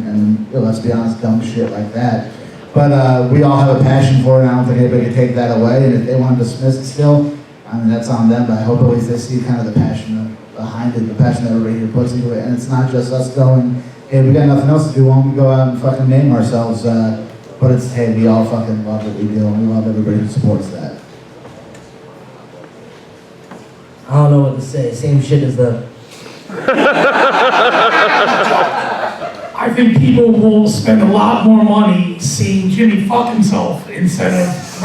you know, let's be honest, dumb shit like that. But we all have a passion for it, and I don't think anybody can take that away, and if they want to dismiss it still, I mean, that's on them, but I hope at least they see kind of the passion behind it, the passion that everybody here puts into it, and it's not just us going, hey, we got nothing else to do, why don't we go out and fucking name ourselves, but it's, hey, we all fucking love what we do, and we love everybody who supports that. I don't know what to say. Same shit as the. I I think people will spend a lot more money seeing Jimmy fuck himself instead of.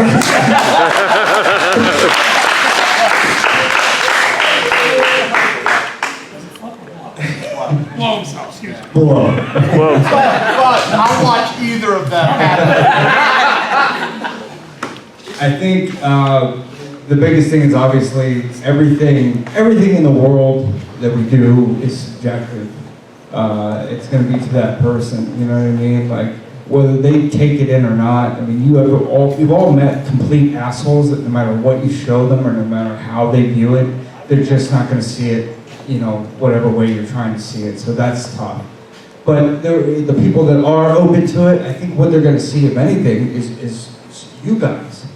Blow himself, excuse me. Blow. But I'll watch either of them. I think the biggest thing is obviously everything in the world that we do is subjective. It's going to be to that person, you know what I mean? Like, whether they take it in or not, I mean, you've all met complete assholes that no matter what you show them or no matter how they view it, they're just not going to see it, you know, whatever way you're trying to see it. So that's tough. But the people that are open to it, I think what they're going to see, if anything, is you guys.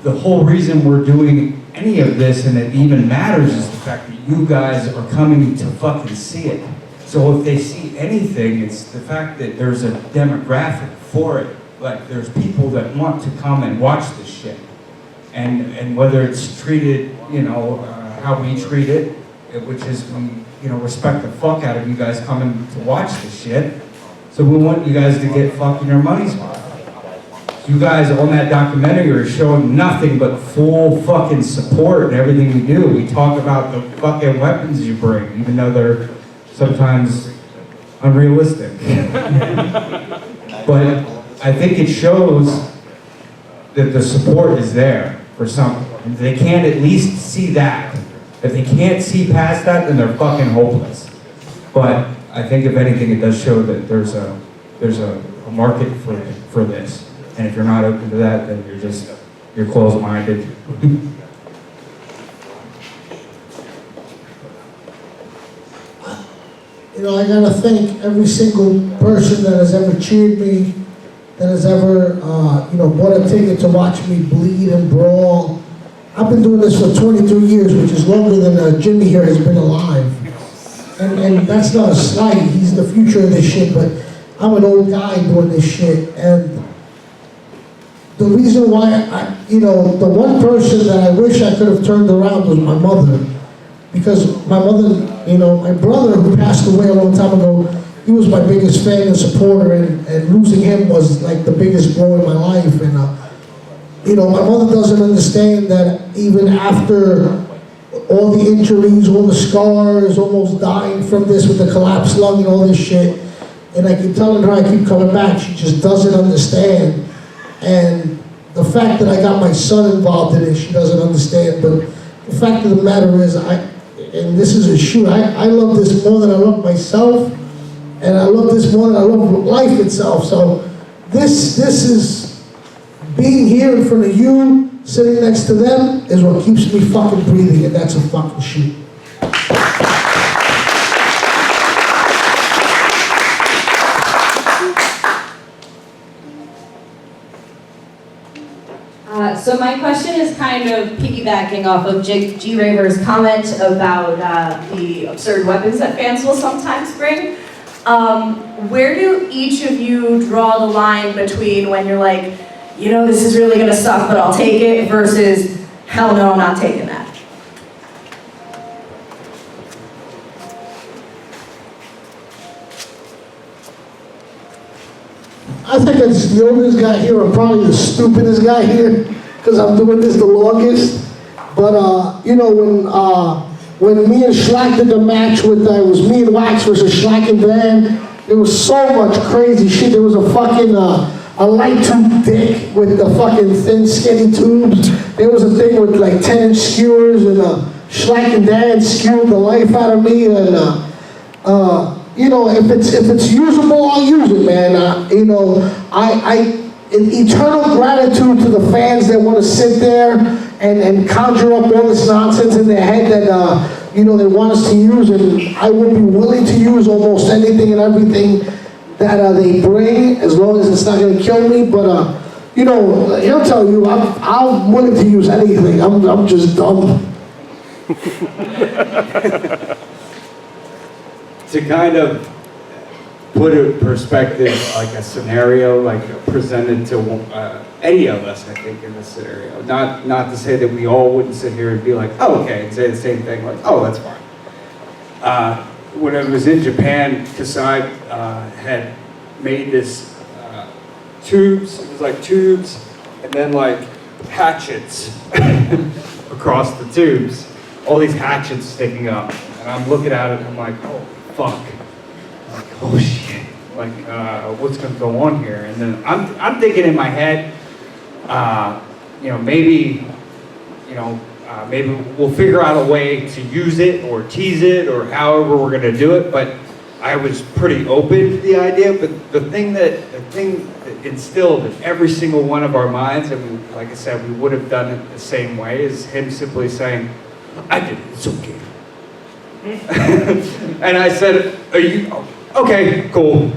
The whole reason we're doing any of this and it even matters is the fact that you guys are coming to fucking see it. So if they see anything, it's the fact that there's a demographic for it. Like, there's people that want to come and watch this shit. And whether it's treated, you know, how we treat it, which is we, you know, respect the fuck out of you guys coming to watch this shit. So we want you guys to get fucking your money's worth. You guys on that documentary are showing nothing but full fucking support in everything we do. We talk about the fucking weapons you bring, even though they're sometimes unrealistic. But I think it shows that the support is there for some. If they can't at least see that. If they can't see past that, then they're fucking hopeless. But I think if anything, it does show that there's a market for this. And if you're not open to that, then you're closed-minded. You know, I gotta thank every single person that has ever cheered me, that has ever, you know, bought a ticket to watch me bleed and brawl. I've been doing this for 22 years, which is longer than Jimmy here has been alive. And that's not a slight, he's the future of this shit, but I'm an old guy doing this shit. And the reason why you know, the one person that I wish I could have turned around was my mother. Because my mother, you know, my brother who passed away a long time ago, he was my biggest fan and supporter, and losing him was like the biggest blow in my life. And you know, my mother doesn't understand that even after all the injuries, all the scars, almost dying from this with the collapsed lung and all this shit, and I keep telling her I keep coming back, she just doesn't understand. And the fact that I got my son involved in it, she doesn't understand. But the fact of the matter is, and this is a shoot, I love this more than I love myself, and I love this more than I love life itself. So this is, being here in front of you, sitting next to them, is what keeps me fucking breathing, and that's a fucking shoot. So my question is kind of piggybacking off of G-Raver's comment about the absurd weapons that fans will sometimes bring. Where do each of you draw the line between when you're like, you know, this is really gonna suck, but I'll take it, versus, hell no, I'm not taking that? I think it's the oldest guy here, and probably the stupidest guy here, because I'm doing this the longest. But you know, when me and Shlak did the match with, it was me and Wax versus Shlak and Van, there was so much crazy shit. There was a fucking, a light tube dick with the fucking thin skinny tubes. There was a thing with like 10-inch skewers, and Shlak and Dan skewered the life out of me, and you know, if it's usable, I'll use it, man. You know, in eternal gratitude to the fans that want to sit there and conjure up all this nonsense in their head that, you know, they want us to use, and I will be willing to use almost anything and everything that they bring, as long as it's not going to kill me. But, you know, he'll tell you, I'm willing to use anything. I'm just dumb. To kind of put a perspective, like a scenario, like presented to any of us, I think, in this scenario. Not to say that we all wouldn't sit here and be like, oh, okay, and say the same thing, like, oh, that's fine. when I was in Japan, Kasai had made this tubes. It was like tubes, and then like hatchets across the tubes. All these hatchets sticking up, and I'm looking at it, and I'm like, oh fuck, like oh shit, like what's gonna go on here? And then I'm thinking in my head, you know, maybe, you know. Maybe we'll figure out a way to use it or tease it or however we're going to do it. But I was pretty open to the idea. But the thing that instilled in every single one of our minds, and we, like I said, we would have done it the same way, is him simply saying, "I did it. It's okay." And I said, "Are you okay? Cool.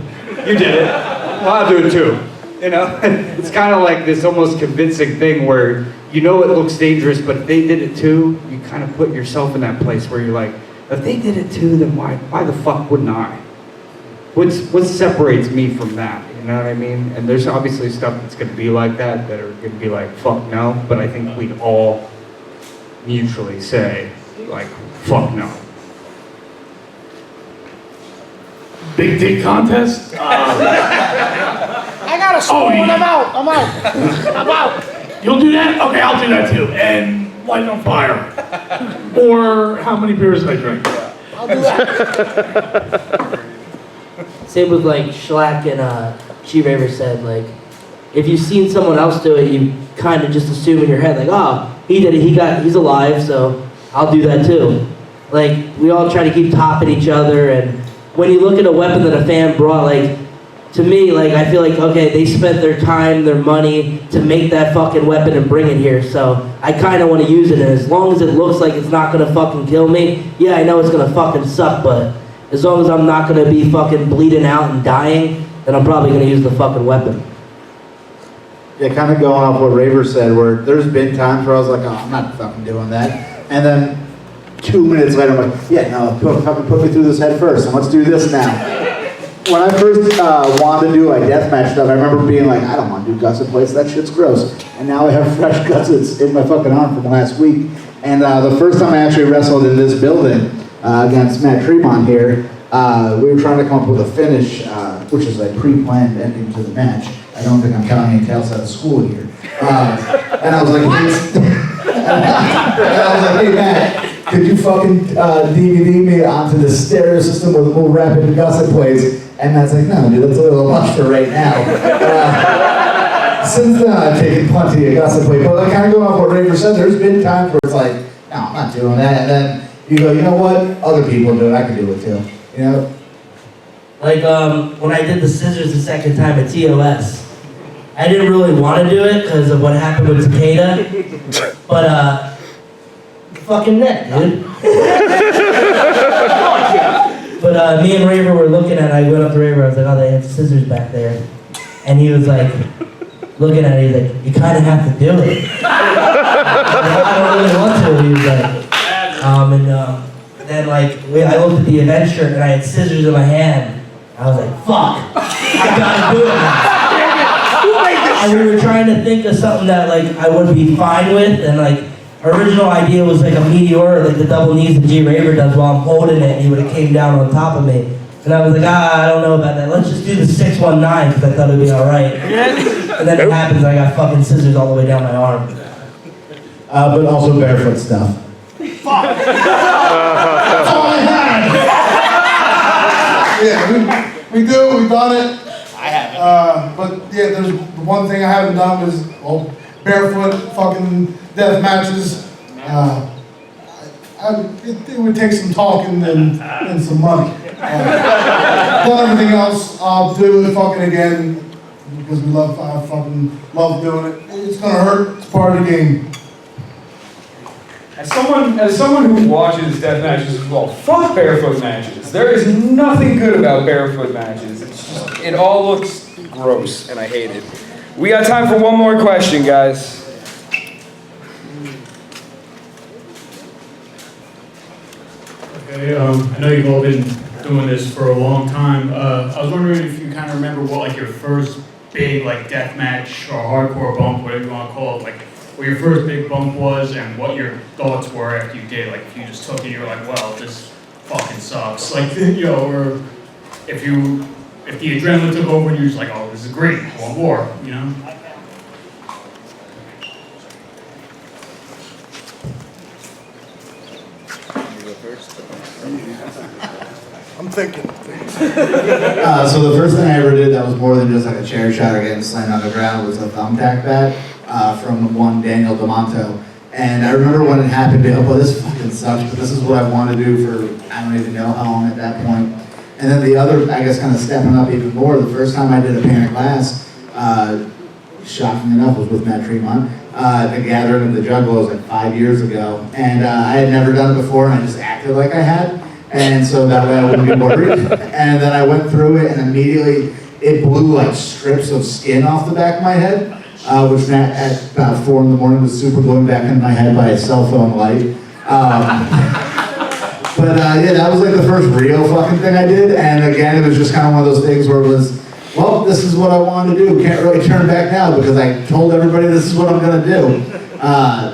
You did it. Well, I'll do it too." You know, it's kind of like this almost convincing thing where you know it looks dangerous, but if they did it too, you kind of put yourself in that place where you're like, if they did it too, then why the fuck wouldn't I? What separates me from that? You know what I mean? And there's obviously stuff that's going to be like that are going to be like, fuck no, but I think we'd all mutually say, like, fuck no. Big dick contest? I got a score and I'm out. I'm out. I'm out. You'll do that? Okay, I'll do that too. And light it on fire. Or how many beers did I drink? I'll do that. Same with like Shlak and G-Raver said, like, if you've seen someone else do it, you kind of just assume in your head, like, oh, he did it, he's alive, so I'll do that too. Like, we all try to keep topping each other, and when you look at a weapon that a fan brought, like, to me, like, I feel like, okay, they spent their time, their money to make that fucking weapon and bring it here, so I kind of want to use it, and as long as it looks like it's not going to fucking kill me, yeah, I know it's going to fucking suck, but as long as I'm not going to be fucking bleeding out and dying, then I'm probably going to use the fucking weapon. Yeah, kind of going off what Raver said, where there's been times where I was like, oh, I'm not fucking doing that. And then 2 minutes later, I'm like, yeah, no, fucking put me through this head first, and let's do this now. When I first wanted to do like deathmatch stuff, I remember being like, I don't want to do gusset plates, that shit's gross. And now I have fresh gussets in my fucking arm from last week. And the first time I actually wrestled in this building against Matt Tremont here, we were trying to come up with a finish, which is a pre-planned ending to the match. I don't think I'm counting any tales out of school here. And I was like, hey Matt, could you fucking DVD me onto the stereo system with little rapid gusset plates? And Matt's like, no, dude, that's a little much for right now. Since then, I've taken plenty of gusset plate. But like, kind of going off what Raver said, there's been times where it's like, no, I'm not doing that. And then you go, you know what? Other people do it. I can do it too. You know? Like, when I did the scissors the second time at TOS, I didn't really want to do it because of what happened with Takeda. But, fucking net, dude. But me and Raver were looking at it. I went up to Raver, I was like, oh, they have scissors back there. And he was like, looking at it, he's like, you kind of have to do it. I don't really want to. He was like, then like, I looked at the event shirt and I had scissors in my hand. I was like, fuck, I gotta do it now. And we were trying to think of something that like I would be fine with, and like, original idea was like a meteor, like the double knees that G-Raver does while I'm holding it, and he would have came down on top of me. And I was like, I don't know about that. Let's just do the 619 because I thought it'd be all right. And then it happens, I got fucking scissors all the way down my arm. But also barefoot stuff. Fuck! That's all I had! Yeah, we've done it. I haven't. But yeah, there's one thing I haven't done was, well, barefoot fucking death matches. It would take some talking and some money. Done everything else, I'll do it fucking again because I fucking love doing it. It's gonna hurt, it's part of the game. As someone who watches death matches as well, fuck barefoot matches. There is nothing good about barefoot matches. It's just, it all looks gross and I hate it. We got time for one more question, guys. Okay, I know you've all been doing this for a long time. I was wondering if you kind of remember what like your first big like death match or hardcore bump, whatever you want to call it, like what your first big bump was and what your thoughts were after you did. Like if you just took it, you were like, well, this fucking sucks. Like, you know, or if the adrenaline took over and you're just like, oh, this is great, I want more, you know? I'm thinking. So the first thing I ever did that was more than just like a chair shot or getting slammed on the ground was a thumbtack bat from one Daniel DeMonto. And I remember when it happened, to well, this fucking sucks, but this is what I want to do for I don't even know how long at that point. And then the other, I guess, kind of stepping up even more, the first time I did a pane of glass, shocking enough, was with Matt Tremont. The Gathering of the Juggalos like 5 years ago. And I had never done it before, and I just acted like I had. And so that way I wouldn't be worried. And then I went through it, and immediately it blew like strips of skin off the back of my head, which Matt at about 4 in the morning was super gluing back in my head by a cell phone light. But yeah, that was like the first real fucking thing I did. And again, it was just kind of one of those things where it was, well, this is what I wanted to do. Can't really turn back now because I told everybody this is what I'm gonna do.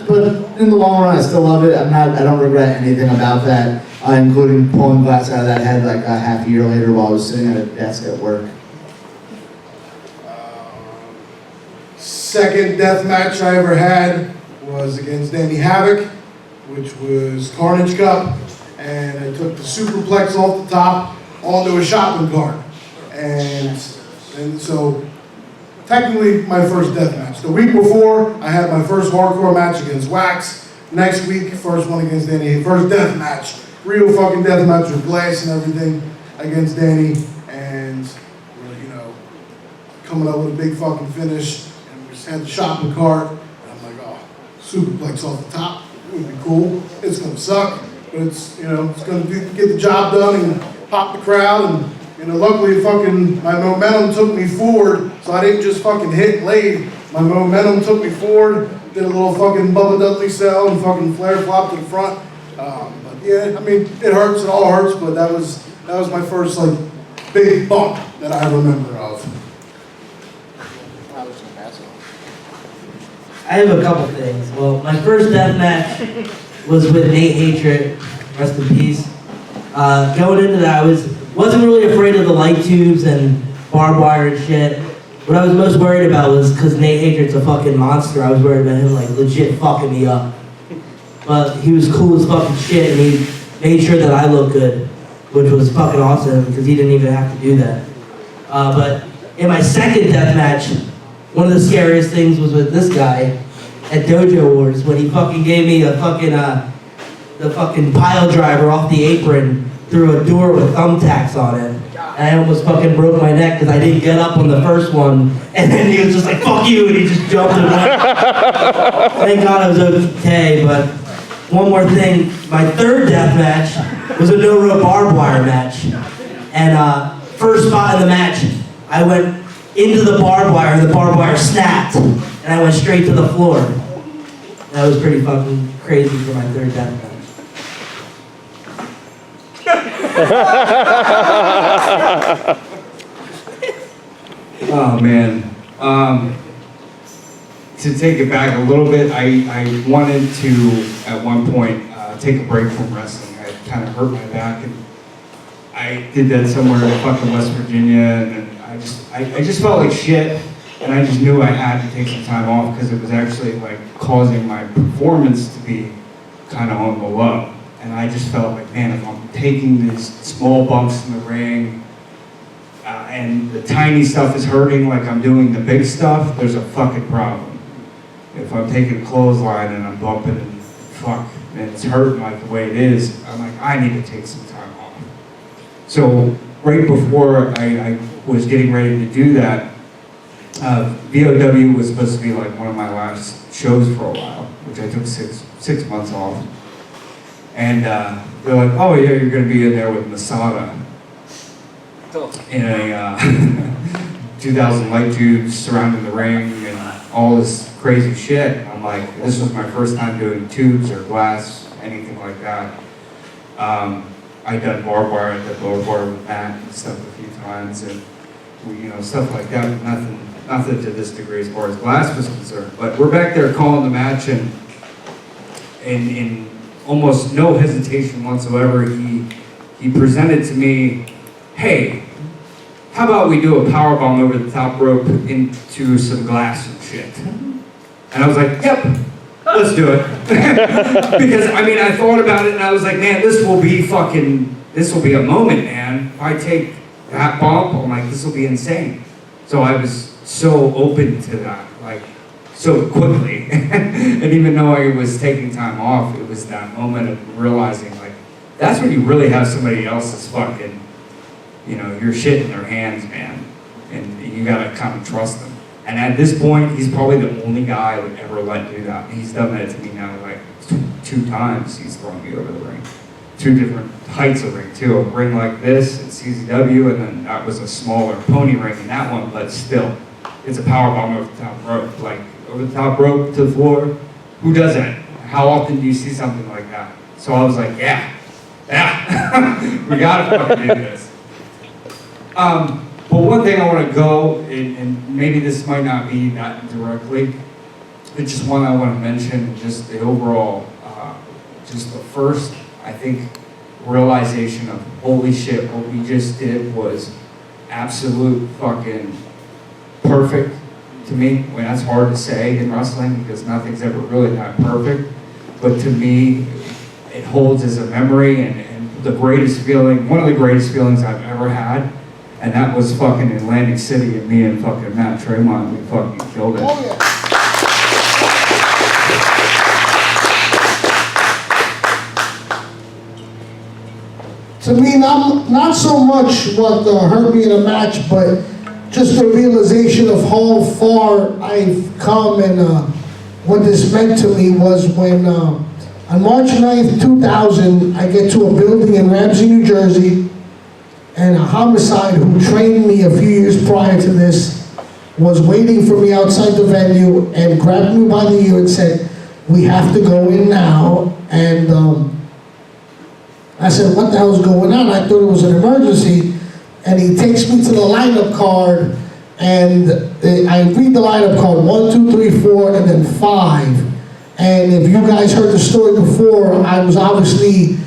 But in the long run, I still love it. I don't regret anything about that, including pulling glass out of that head like a half a year later while I was sitting at a desk at work. Second death match I ever had was against Danny Havoc, which was Carnage Cup, and I took the superplex off the top onto a shopping cart. And so, technically my first death match. The week before, I had my first hardcore match against Wax. Next week, first one against Danny, first death match. Real fucking death match with glass and everything against Danny. And we're, you know, coming up with a big fucking finish. And we just had the shopping cart. And I'm like, oh, superplex off the top. It would be cool. It's gonna suck, but it's, you know, it's gonna get the job done and pop the crowd. And you know, luckily fucking my momentum took me forward, so I didn't just fucking hit Lloyd. My momentum took me forward, did a little fucking Bubba Dudley cell and fucking flare flop to the front. But yeah, I mean, it hurts, it all hurts, but that was my first like big bump that I remember of. I have a couple things. Well, my first death match was with Nate Hatred, rest in peace. Going into that, I wasn't really afraid of the light tubes and barbed wire and shit. What I was most worried about was, because Nate Hatred's a fucking monster, I was worried about him like legit fucking me up. But he was cool as fucking shit, and he made sure that I looked good, which was fucking awesome, because he didn't even have to do that. But in my second death match, one of the scariest things was with this guy at Dojo Wars, when he fucking gave me a fucking, the fucking pile driver off the apron through a door with thumbtacks on it. And I almost fucking broke my neck because I didn't get up on the first one. And then he was just like, fuck you, and he just jumped and went. Thank God I was okay, but one more thing. My third death match was a no-rope barbed wire match. And first spot in the match, I went into the barbed wire, and the barbed wire snapped, and I went straight to the floor. That was pretty fucking crazy for my third death match. Oh man. To take it back a little bit, I wanted to, at one point, take a break from wrestling. I kind of hurt my back, and I did that somewhere in fucking West Virginia, and I just felt like shit, and I just knew I had to take some time off because it was actually like causing my performance to be kind of on the low. And I just felt like, man, if I'm taking these small bumps in the ring, and the tiny stuff is hurting like I'm doing the big stuff, there's a fucking problem. If I'm taking a clothesline and I'm bumping and fuck, and it's hurting like the way it is, I'm like, I need to take some time off. So right before I was getting ready to do that, VOW was supposed to be like one of my last shows for a while, which I took six months off. And they're like, oh yeah, you're gonna be in there with Masada in a 2,000 light tubes surrounding the ring and all this crazy shit. And I'm like, this was my first time doing tubes or glass, anything like that. I'd done barbed wire, I did barbed wire with Matt and stuff a few times, and you know, stuff like that, but nothing to this degree as far as glass was concerned. But we're back there calling the match, and in almost no hesitation whatsoever, he he presented to me, hey, how about we do a powerbomb over the top rope into some glass and shit? And I was like, yep, let's do it. Because, I mean, I thought about it and I was like, man, this will be a moment, man. If I take that bump, I'm like, this will be insane. So I was so open to that, like, so quickly. And even though I was taking time off, it was that moment of realizing, like, that's when you really have somebody else's fucking, you know, your shit in their hands, man. And you gotta kind of trust them. And at this point, he's probably the only guy I would ever let do that. He's done that to me now, like, two times he's thrown me over the ring. 2 different heights of ring, too. A ring like this at CZW, and then that was a smaller pony ring in that one, but still, it's a powerbomb over the top rope. Like, over the top rope to the floor, who does that? How often do you see something like that? So I was like, yeah, we gotta fucking do this. But one thing I want to go, and maybe this might not be that directly, but just one I want to mention, just the overall, just the first, I think, realization of, holy shit, what we just did was absolute fucking perfect to me. Well, that's hard to say in wrestling because nothing's ever really that perfect, but to me, it holds as a memory and the greatest feeling, one of the greatest feelings I've ever had. And that was fucking Atlantic City and me and fucking Matt Tremont, we fucking killed it. Oh, yeah. To me, not so much what hurt me in a match, but just the realization of how far I've come and what this meant to me was when on March 9th, 2000, I get to a building in Ramsey, New Jersey, and a homicide who trained me a few years prior to this was waiting for me outside the venue and grabbed me by the ear and said, we have to go in now. And I said, what the hell's going on? I thought it was an emergency. And he takes me to the lineup card, and I read the lineup card, 1, 2, 3, 4, and then 5. And if you guys heard the story before, I was obviously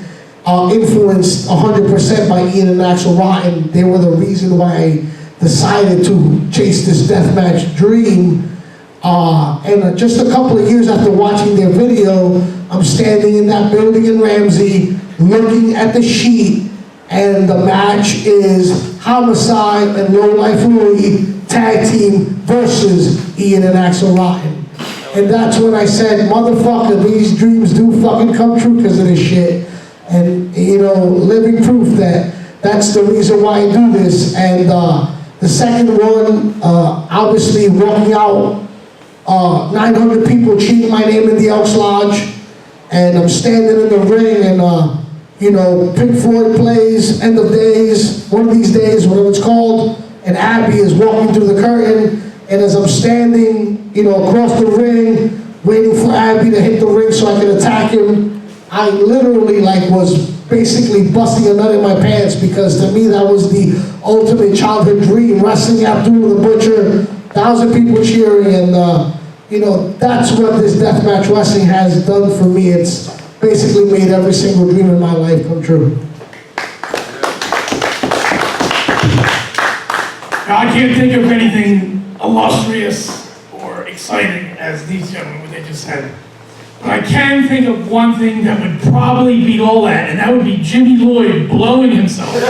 influenced 100% by Ian and Axel Rotten. They were the reason why I decided to chase this deathmatch dream. And just a couple of years after watching their video, I'm standing in that building in Ramsey, looking at the sheet, and the match is Homicide and Low Life Louie tag team versus Ian and Axel Rotten. And that's when I said, motherfucker, these dreams do fucking come true because of this shit. And, you know, living proof that that's the reason why I do this. And the second one, obviously walking out, 900 people cheating my name in the Elks Lodge, and I'm standing in the ring, and you know, Pink Floyd plays End of Days, One of These Days, whatever it's called, and Abby is walking through the curtain, and as I'm standing, you know, across the ring, waiting for Abby to hit the ring so I can attack him, I literally like was basically busting a nut in my pants, because to me that was the ultimate childhood dream, wrestling Abdul the Butcher, 1,000 people cheering, and you know, that's what this deathmatch wrestling has done for me. It's basically made every single dream in my life come true. Now, I can't think of anything illustrious or exciting as these gentlemen, what they just said. But I can think of one thing that would probably beat all that, and that would be Jimmy Lloyd blowing himself. Maybe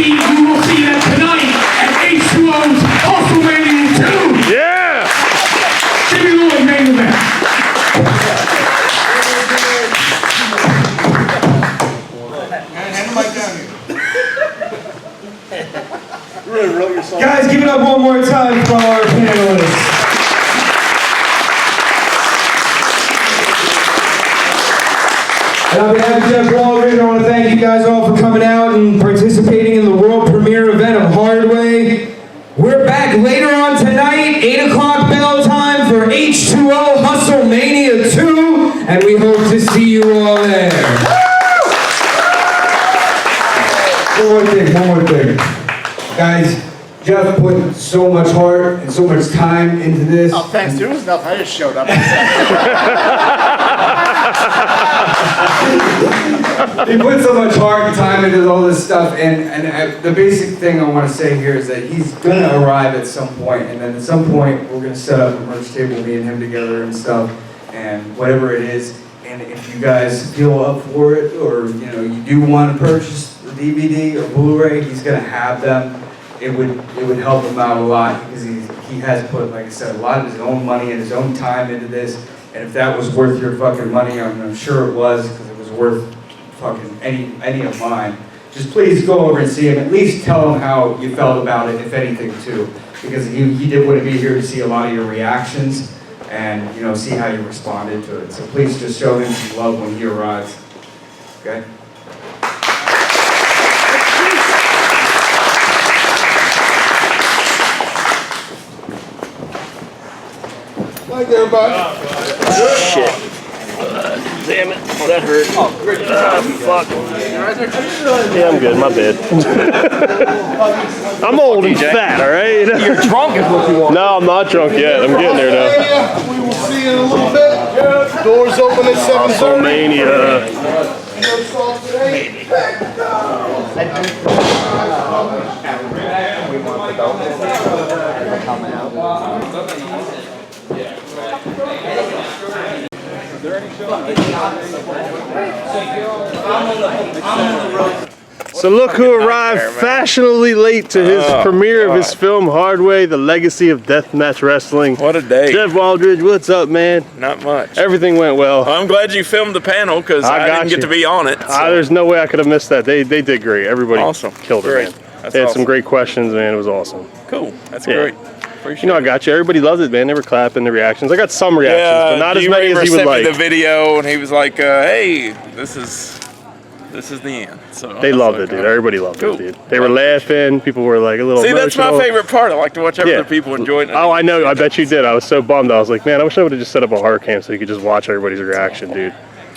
you will see that tonight at H2O's WrestleMania 2. Yeah! Jimmy Lloyd main event. Hand the mic down here. You really wrote your song. Guys, give it up one more time for our panelists. And on behalf of Jeff Walgren, I want to thank you guys all for coming out and participating in the world premiere event of Hardway. We're back later on tonight, 8 o'clock bell time for H2O Hustlemania 2, and we hope to see you all there. One more thing. Guys, Jeff put so much heart and so much time into this. Oh, thanks, dude. It was enough. I just showed up. He put so much heart and time into all this stuff, and the basic thing I want to say here is that he's gonna arrive at some point, and then at some point we're gonna set up a merch table, me and him together and stuff, and whatever it is. And if you guys feel up for it, or you do want to purchase the DVD or Blu-ray, he's gonna have them. It would help him out a lot because he has put, like I said, a lot of his own money and his own time into this. And if that was worth your fucking money, I'm sure it was, because it was worth fucking any of mine. Just please go over and see him. At least tell him how you felt about it, if anything, too, because he did want to be here to see a lot of your reactions and see how you responded to it. So please just show him some love when he arrives. Okay. Thank you, everybody. Shit. Damn it. That hurt. Fuck. Yeah, I'm good. My bad. I'm old and fat, alright? You're drunk is what you want. No, I'm not drunk yet. I'm getting there now. We will see you in a little bit. Doors open at 7:30. Mania. So look who arrived fashionably late to his premiere of his film Hardway, The Legacy of Deathmatch Wrestling. What a day. Jeff Waldridge, what's up, man? Not much. Everything went well. I'm glad you filmed the panel because I didn't get to be on it. So. There's no way I could have missed that. They did great. Everybody killed it, man. They had some great questions, man. It was awesome. Cool. That's great. Appreciate I got you. Everybody loved it, man. They were clapping the reactions. I got some reactions, but not as many as he would sent like. me the video, and he was like, "Hey, this is the end." So they loved it, dude. Everybody loved it, dude. They were laughing. People were like a little See, emotional. that's my favorite part. I like to watch other people enjoying it. Oh, I know. I bet you did. I was so bummed. I was like, man, I wish I would have just set up a hard cam so you could just watch everybody's reaction, dude.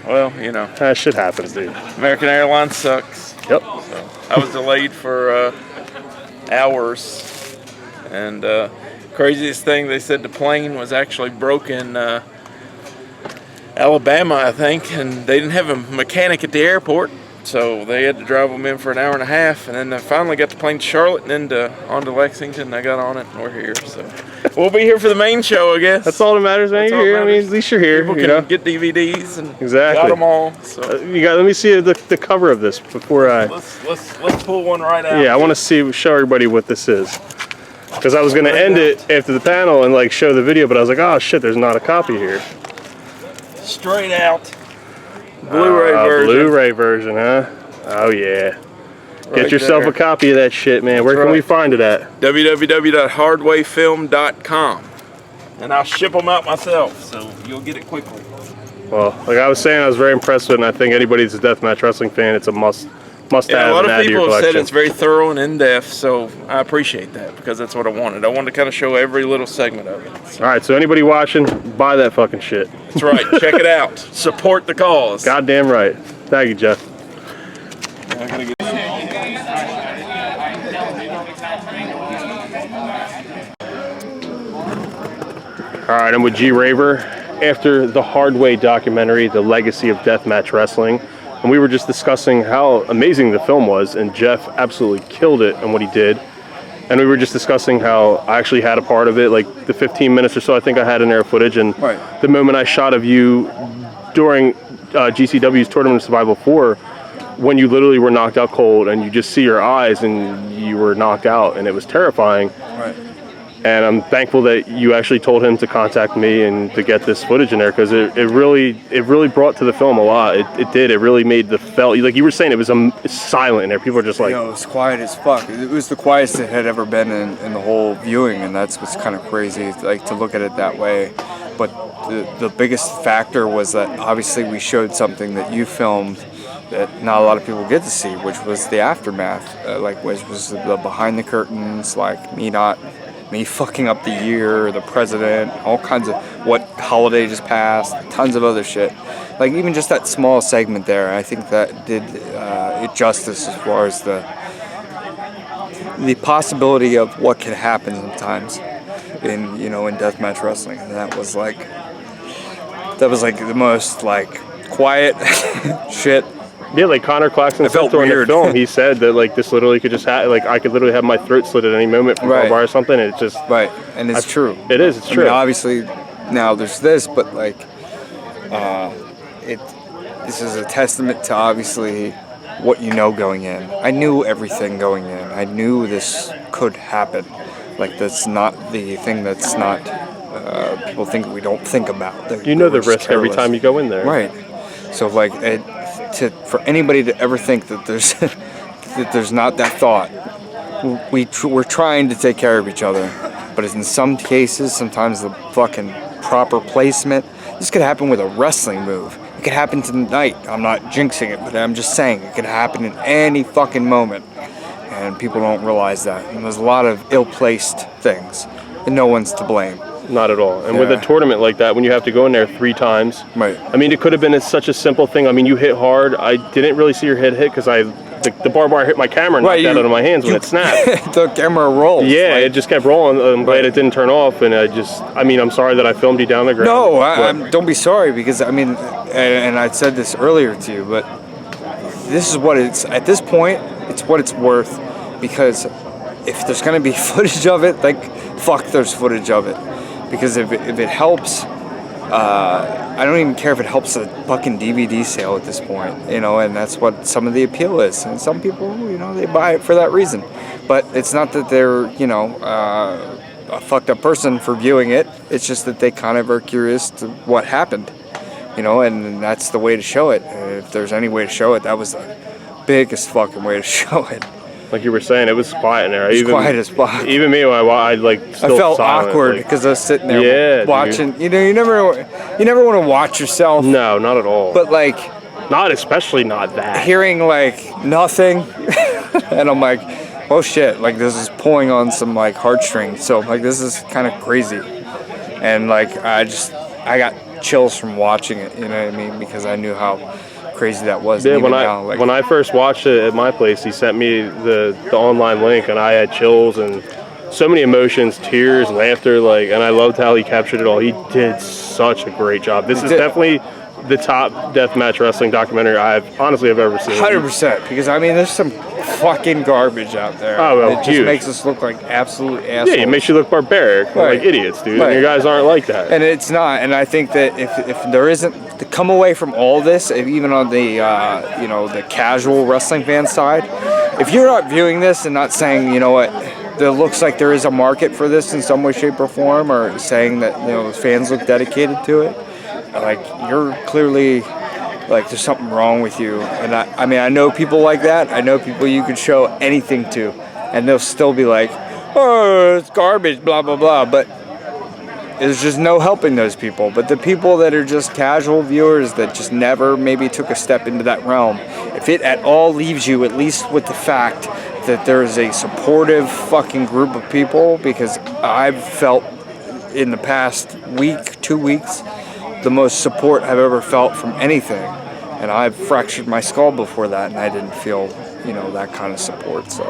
Well, that shit happens, dude. American Airlines sucks. Yep. So I was delayed for hours, and craziest thing, they said the plane was actually broke in Alabama, I think, and they didn't have a mechanic at the airport, so they had to drive them in for an hour and a half, and then they finally got the plane to Charlotte and then on to Lexington. I got on it, and we're here, so we'll be here for the main show, I guess. That's all that matters, man. You're here. I mean, at least you're here. People can get DVDs and exactly. got them all. So. Let me see the cover of this before I. Let's pull one right out. Yeah, I want to show everybody what this is. Because I was going to end it after the panel and like show the video, but I was like, oh shit, there's not a copy here. Straight out. Blu-ray version. Blu-ray version, huh? Oh yeah. Get yourself a copy of that shit, man. Where can we find it at? www.hardwayfilm.com. And I'll ship them out myself, so you'll get it quickly. Well, like I was saying, I was very impressed with it, and I think anybody that's a Deathmatch Wrestling fan, it's a must have. A lot of people have said it's very thorough and in-depth, so I appreciate that because that's what I wanted. I wanted to kind of show every little segment of it. So. All right, so anybody watching, buy that fucking shit. That's right. Check it out. Support the cause. Goddamn right. Thank you, Jeff. I gotta get All right, I'm with G-Raver after the Hardway documentary, The Legacy of Deathmatch Wrestling. And we were just discussing how amazing the film was, and Jeff absolutely killed it in what he did. And we were just discussing how I actually had a part of it, like the 15 minutes or so I think I had in there footage, and the moment I shot of you during GCW's Tournament of Survival 4, when you literally were knocked out cold, and you just see your eyes, and you were knocked out, and it was terrifying. Right. And I'm thankful that you actually told him to contact me and to get this footage in there, because it really brought to the film a lot. It did. It really made the like you were saying, it was silent in there. People were just like, it was quiet as fuck. It was the quietest it had ever been in the whole viewing, and that's what's kind of crazy, like to look at it that way. But the biggest factor was that obviously we showed something that you filmed that not a lot of people get to see, which was the aftermath, which was the behind the curtains, like me fucking up the year, the president, all kinds of what holiday just passed, tons of other shit. Like even just that small segment there, I think that did it justice as far as the possibility of what can happen sometimes in deathmatch wrestling. And that was like the most like quiet shit Yeah, like Connor Claxton said during the film, he said that like this literally could just happen. Like I could literally have my throat slit at any moment from barbed wire or something. And it's just and it's true. It is. It's true. I mean, obviously, now there's this, but like, this is a testament to obviously what you know going in. I knew everything going in. I knew this could happen. Like that's not the thing that's not. People think we don't think about. You know the risk every time you go in there. Right. So like, for anybody to ever think that there's that there's not that thought, we're trying to take care of each other, but in some cases, sometimes the fucking proper placement. This could happen with a wrestling move. It could happen tonight. I'm not jinxing it, but I'm just saying it could happen in any fucking moment, and people don't realize that. And there's a lot of ill-placed things, and no one's to blame. Not at all. And with a tournament like that, when you have to go in there 3 times, right? I mean, it could have been such a simple thing. I mean, you hit hard. I didn't really see your head hit because the barbed wire hit my camera and knocked that out of my hands when it snapped. The camera rolled. Yeah, it just kept rolling. I'm glad it didn't turn off. And I mean, I'm sorry that I filmed you down the ground. No, don't be sorry, because I mean, and I said this earlier to you, but this is what it's, at this point, it's what it's worth, because if there's going to be footage of it, like, fuck, there's footage of it. Because if it helps, I don't even care if it helps the fucking DVD sale at this point, you know, and that's what some of the appeal is. And some people, you know, they buy it for that reason. But it's not that they're, you know, a fucked up person for viewing it. It's just that they kind of are curious to what happened, you know, and that's the way to show it. If there's any way to show it, that was the biggest fucking way to show it. Like you were saying, it was quiet in there. It was quiet as fuck. Even me, I like still I felt silent, awkward like, because I was sitting there watching. Dude. You know, you never want to watch yourself. No, not at all. But like, especially not that. Hearing like nothing, and I'm like, oh shit! Like this is pulling on some like heartstrings. So like this is kind of crazy, and like I got chills from watching it. You know what I mean? Because I knew how crazy that was. Yeah, when I first watched it at my place, he sent me the online link, and I had chills and so many emotions, tears, laughter, like, and I loved how he captured it all. He did such a great job. This is definitely the top deathmatch wrestling documentary I've ever seen. 100%, because I mean, there's some fucking garbage out there. Oh, well, it just makes us look like absolute assholes. Yeah, it makes you look barbaric, like idiots, dude. And you guys aren't like that. And it's not. And I think that if there isn't to come away from all this, even on the you know, the casual wrestling fan side, if you're not viewing this and not saying, you know what, there looks like there is a market for this in some way, shape, or form, or saying that, you know, fans look dedicated to it, like, you're clearly, like, there's something wrong with you. And I mean, I know people like that. I know people you could show anything to, and they'll still be like, oh, it's garbage, blah, blah, blah. But there's just no helping those people. But the people that are just casual viewers that just never maybe took a step into that realm, if it at all leaves you at least with the fact that there is a supportive fucking group of people, because I've felt in the past week, 2 weeks, the most support I've ever felt from anything. And I've fractured my skull before that, and I didn't feel, you know, that kind of support, so.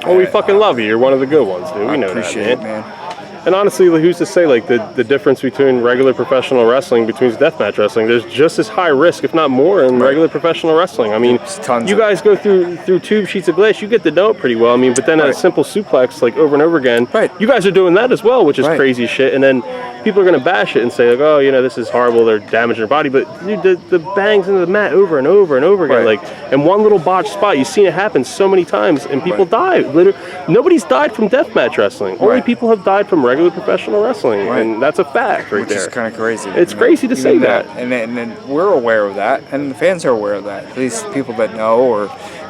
Well, we fucking love you. You're one of the good ones, dude. We know appreciate that, man. It, man. And honestly, who's to say, like, the difference between regular professional wrestling between deathmatch wrestling, there's just as high risk, if not more, in regular professional wrestling. I mean, you guys go through tube sheets of glass, you get to know it pretty well. I mean, but then a simple suplex, like, over and over again, you guys are doing that as well, which is crazy shit. And then people are going to bash it and say, like, oh, you know, this is horrible, they're damaging their body. But, dude, the bangs into the mat over and over and over again, like, in one little botched spot, you've seen it happen so many times, and people die. Literally, nobody's died from deathmatch wrestling. Only people have died from regular professional wrestling, and that's a fact right there. Which is kind of crazy. It's crazy to say that. And we're aware of that, and the fans are aware of that. At least people that know, or,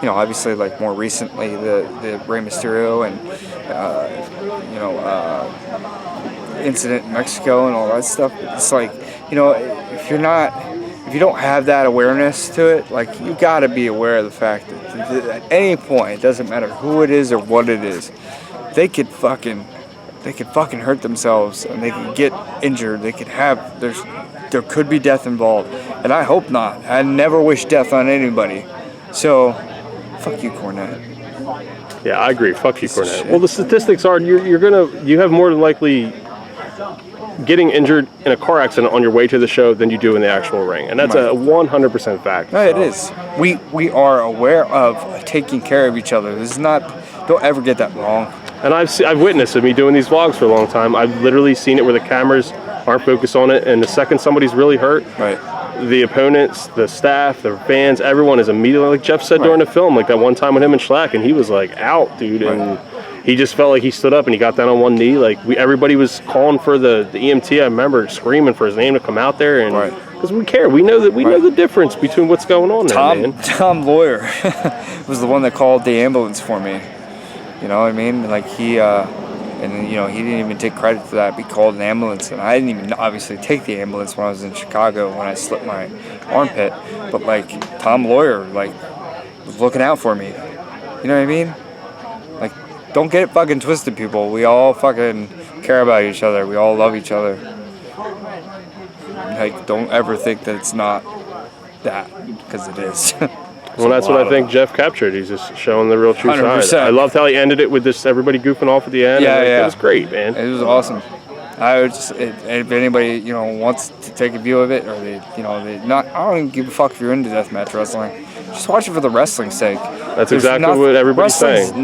you know, obviously, like, more recently, the Rey Mysterio and, you know, incident in Mexico and all that stuff. It's like, you know, if you don't have that awareness to it, like, you got to be aware of the fact that at any point, it doesn't matter who it is or what it is, they could fucking hurt themselves, and they could get injured. They could have, there could be death involved, and I hope not. I never wish death on anybody. So, fuck you, Cornette. Yeah, I agree. Fuck you, Cornette. Well, the statistics are you have more than likely getting injured in a car accident on your way to the show than you do in the actual ring, and that's a 100% fact. No, it is. We are aware of taking care of each other. This is not. Don't ever get that wrong. And I've witnessed it. Me doing these vlogs for a long time. I've literally seen it where the cameras aren't focused on it, and the second somebody's really hurt, the opponents, the staff, the fans, everyone is immediately, like Jeff said during the film, like that one time with him and Shlak, and he was like out, dude, and he just felt like he stood up and he got down on one knee. Like everybody was calling for the EMT. I remember screaming for his name to come out there, and because we care, we know that we know the difference between what's going on there, man. Tom Lawyer was the one that called the ambulance for me. You know what I mean? Like he, and you know, he didn't even take credit for that. He called an ambulance, and I didn't even obviously take the ambulance when I was in Chicago when I slipped my armpit. But like Tom Lawyer, like was looking out for me. You know what I mean? Like, don't get it fucking twisted, people. We all fucking care about each other. We all love each other. Like, don't ever think that it's not that, because it is. Well, that's what I think Jeff captured. He's just showing the real true 100%. side. I loved how he ended it with this everybody goofing off at the end. Yeah. It was great, man. It was awesome. I would just, if anybody, you know, wants to take a view of it, or they, you know, I don't even give a fuck if you're into deathmatch wrestling. Just watch it for the wrestling's sake. That's exactly what everybody's saying.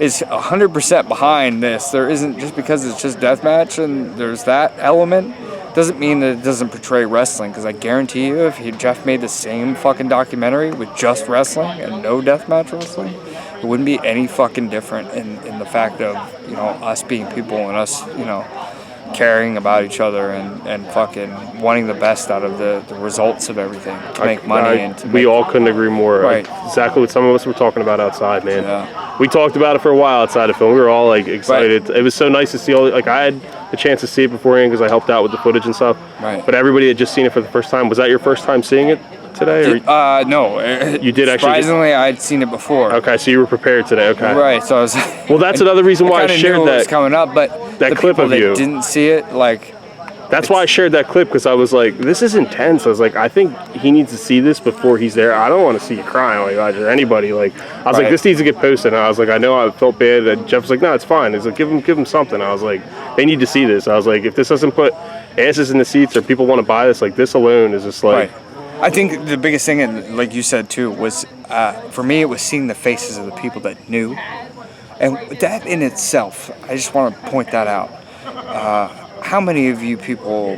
Is 100% behind this. There isn't, just because it's just deathmatch and there's that element, doesn't mean that it doesn't portray wrestling, because I guarantee you if Jeff made the same fucking documentary with just wrestling and no deathmatch wrestling, it wouldn't be any fucking different in the fact of, you know, us being people and us, you know, caring about each other and fucking wanting the best out of the results of everything to make money. And to we all couldn't agree more. Right. Exactly what some of us were talking about outside, man. Yeah. We talked about it for a while outside of film. We were all like excited. Right. It was so nice to see all, like I had the chance to see it beforehand because I helped out with the footage and stuff. Right. But everybody had just seen it for the first time. Was that your first time seeing it today? No. You did actually? Surprisingly, I'd seen it before. Okay, so you were prepared today. Okay. Right. So I was. Well, that's another reason why I shared knew that. It was coming up, but that the clip people of you that didn't see it, like. That's why I shared that clip, because I was like, this is intense. I was like, I think he needs to see this before he's there. I don't want to see you crying like or anybody. Like, I was like, this needs to get posted. And I was like, I know I felt bad. And Jeff was like, no, it's fine. He's like, give him something. I was like, they need to see this. I was like, if this doesn't put asses in the seats or people want to buy this, like this alone is just like. Right. I think the biggest thing, and like you said too, was for me it was seeing the faces of the people that knew, and that in itself, I just want to point that out. How many of you people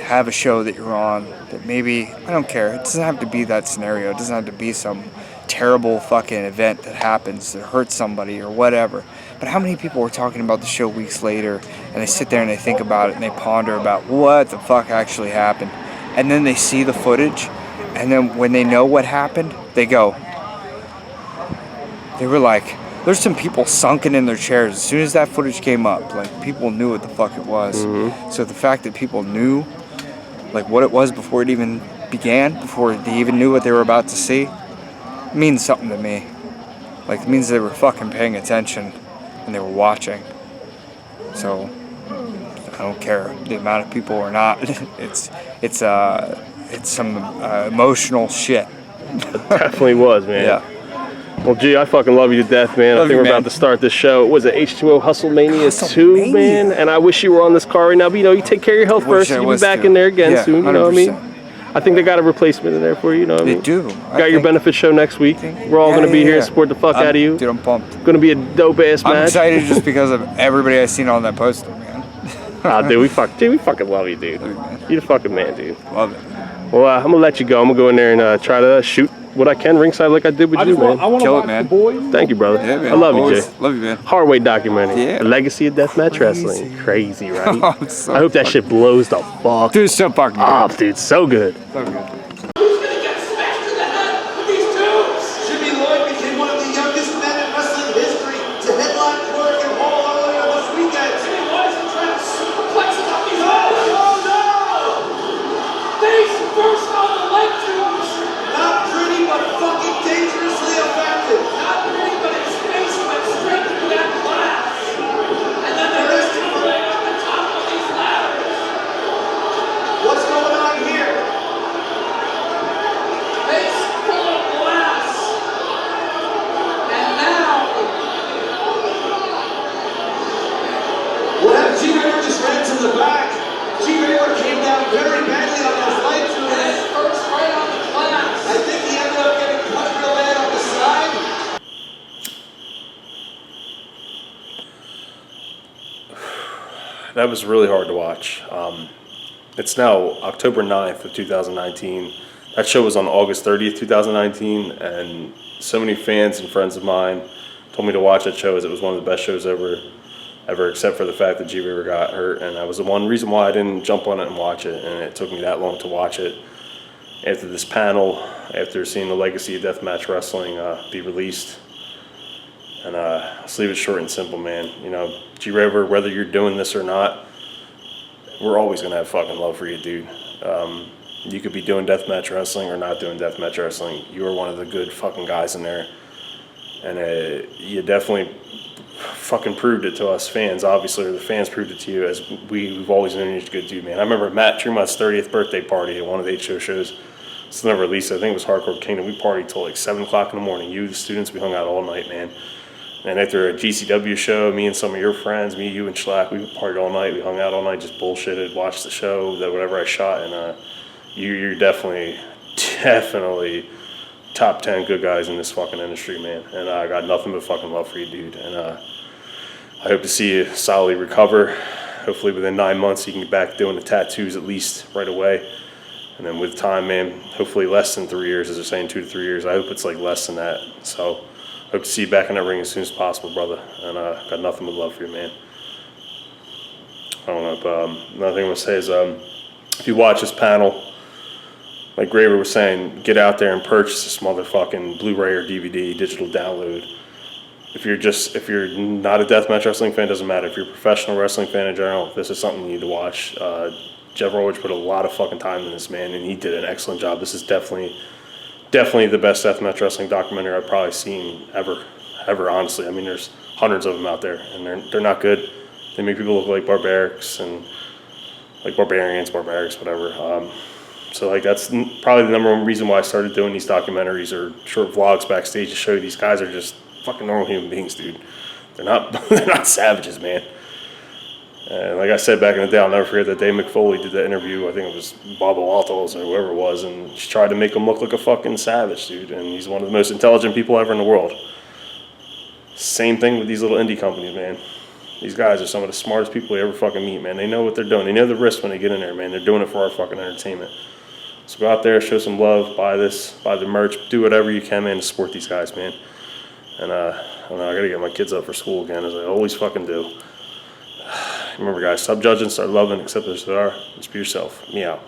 have a show that you're on that maybe, I don't care, it doesn't have to be that scenario, it doesn't have to be some terrible fucking event that happens that hurts somebody or whatever, but how many people are talking about the show weeks later and they sit there and they think about it and they ponder about what the fuck actually happened, and then they see the footage, and then when they know what happened, they go, they were like, there's some people sunken in their chairs as soon as that footage came up. Like, people knew what the fuck it was. Mm-hmm. So the fact that people knew, like, what it was before it even began, before they even knew what they were about to see, means something to me. Like, it means they were fucking paying attention and they were watching. So I don't care the amount of people or not. It's some emotional shit. It definitely was, man. Yeah. Well, gee, I fucking love you to death, man. I think we're about to start this show. Was it H2O Hustle Mania 2, man? And I wish you were on this car right now. But, you know, you take care of your health first. You'll be back in there again soon, you know what I mean? I think they got a replacement in there for you, you know what I mean? They do. Got your benefit show next week. We're all going to be here and support the fuck out of you. Dude, I'm pumped. Going to be a dope-ass match. I'm excited just because of everybody I've seen on that poster, man. Dude, we fucking love you, dude. You're the fucking man, dude. Love it. Well, I'm going to let you go. I'm going to go in there and try to shoot what I can ringside like I did with you, man. Kill it, man. Thank you, brother. Yeah, man. I love you, Jay. Love you, man. Hardway documentary. Yeah. The legacy of deathmatch wrestling. Crazy, right? So I hope that shit blows the fuck. Dude, so fucking good. Oh, dude, so good. So good. Jimmy Lloyd became one of the youngest men in wrestling history to headline Corrigan Hall earlier this weekend. Jimmy Lloyd is trying to superplex him up his head. Oh no! Face first on the leg tubes. Not pretty, but fucking dangerously effective. Not pretty, but his face went straight through that glass. And then the rest of the way on the top of these ladders. What's going on here? very badly on those light tunes. First right on the glass. I think he ended up getting cut real bad on the side. That was really hard to watch. It's now October 9th of 2019. That show was on August 30th, 2019, and so many fans and friends of mine told me to watch that show as it was one of the best shows ever, except for the fact that G-Raver got hurt, and that was the one reason why I didn't jump on it and watch it, and it took me that long to watch it. After this panel, after seeing the legacy of Deathmatch Wrestling be released, and let's leave it short and simple, man. You know, G-Raver, whether you're doing this or not, we're always going to have fucking love for you, dude. You could be doing deathmatch wrestling or not doing deathmatch wrestling. You are one of the good fucking guys in there. And you definitely fucking proved it to us fans, obviously, or the fans proved it to you, as we've always known you're a good dude, man. I remember Matt Tremont's 30th birthday party at one of the H shows. It's never released. I think it was Hardcore Kingdom. We partied till like 7 o'clock in the morning. You, the students, we hung out all night, man. And after a GCW show, me and some of your friends, me, you, and Shlak, we partied all night. We hung out all night, just bullshitted, watched the show, that whatever I shot, and you're definitely top 10 good guys in this fucking industry, man. And I got nothing but fucking love for you, dude. And I hope to see you solidly recover. Hopefully within 9 months you can get back doing the tattoos at least right away. And then with time, man, hopefully less than 3 years, as they're saying 2 to 3 years. I hope it's like less than that. So hope to see you back in that ring as soon as possible, brother. And got nothing but love for you, man. I don't know, but another thing I'm gonna say is if you watch this panel, like Graver was saying, get out there and purchase this motherfucking Blu-ray or DVD digital download. If you're not a deathmatch wrestling fan, doesn't matter. If you're a professional wrestling fan in general, this is something you need to watch. Jeff Roach put a lot of fucking time in this, man, and he did an excellent job. This is definitely the best deathmatch wrestling documentary I've probably seen ever, honestly. I mean, there's hundreds of them out there, and they're not good. They make people look like barbarics and like barbarians, whatever. So like that's probably the number one reason why I started doing these documentaries or short vlogs backstage, to show you these guys are just fucking normal human beings, dude. They're not savages, man. And like I said back in the day, I'll never forget that Dave McFoley did that interview. I think it was Bob Walters or whoever it was, and she tried to make him look like a fucking savage, dude. And he's one of the most intelligent people ever in the world. Same thing with these little indie companies, man. These guys are some of the smartest people you ever fucking meet, man. They know what they're doing. They know the risk when they get in there, man. They're doing it for our fucking entertainment. So go out there, show some love, buy the merch, do whatever you can, man, to support these guys, man. And I don't know, I gotta get my kids up for school again, as I always fucking do. Remember, guys, stop judging, start loving, accept as they are. Just be yourself. Me out.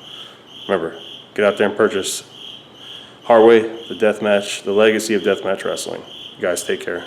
Remember, get out there and purchase Hardway, the Deathmatch, the legacy of Deathmatch Wrestling. You guys take care.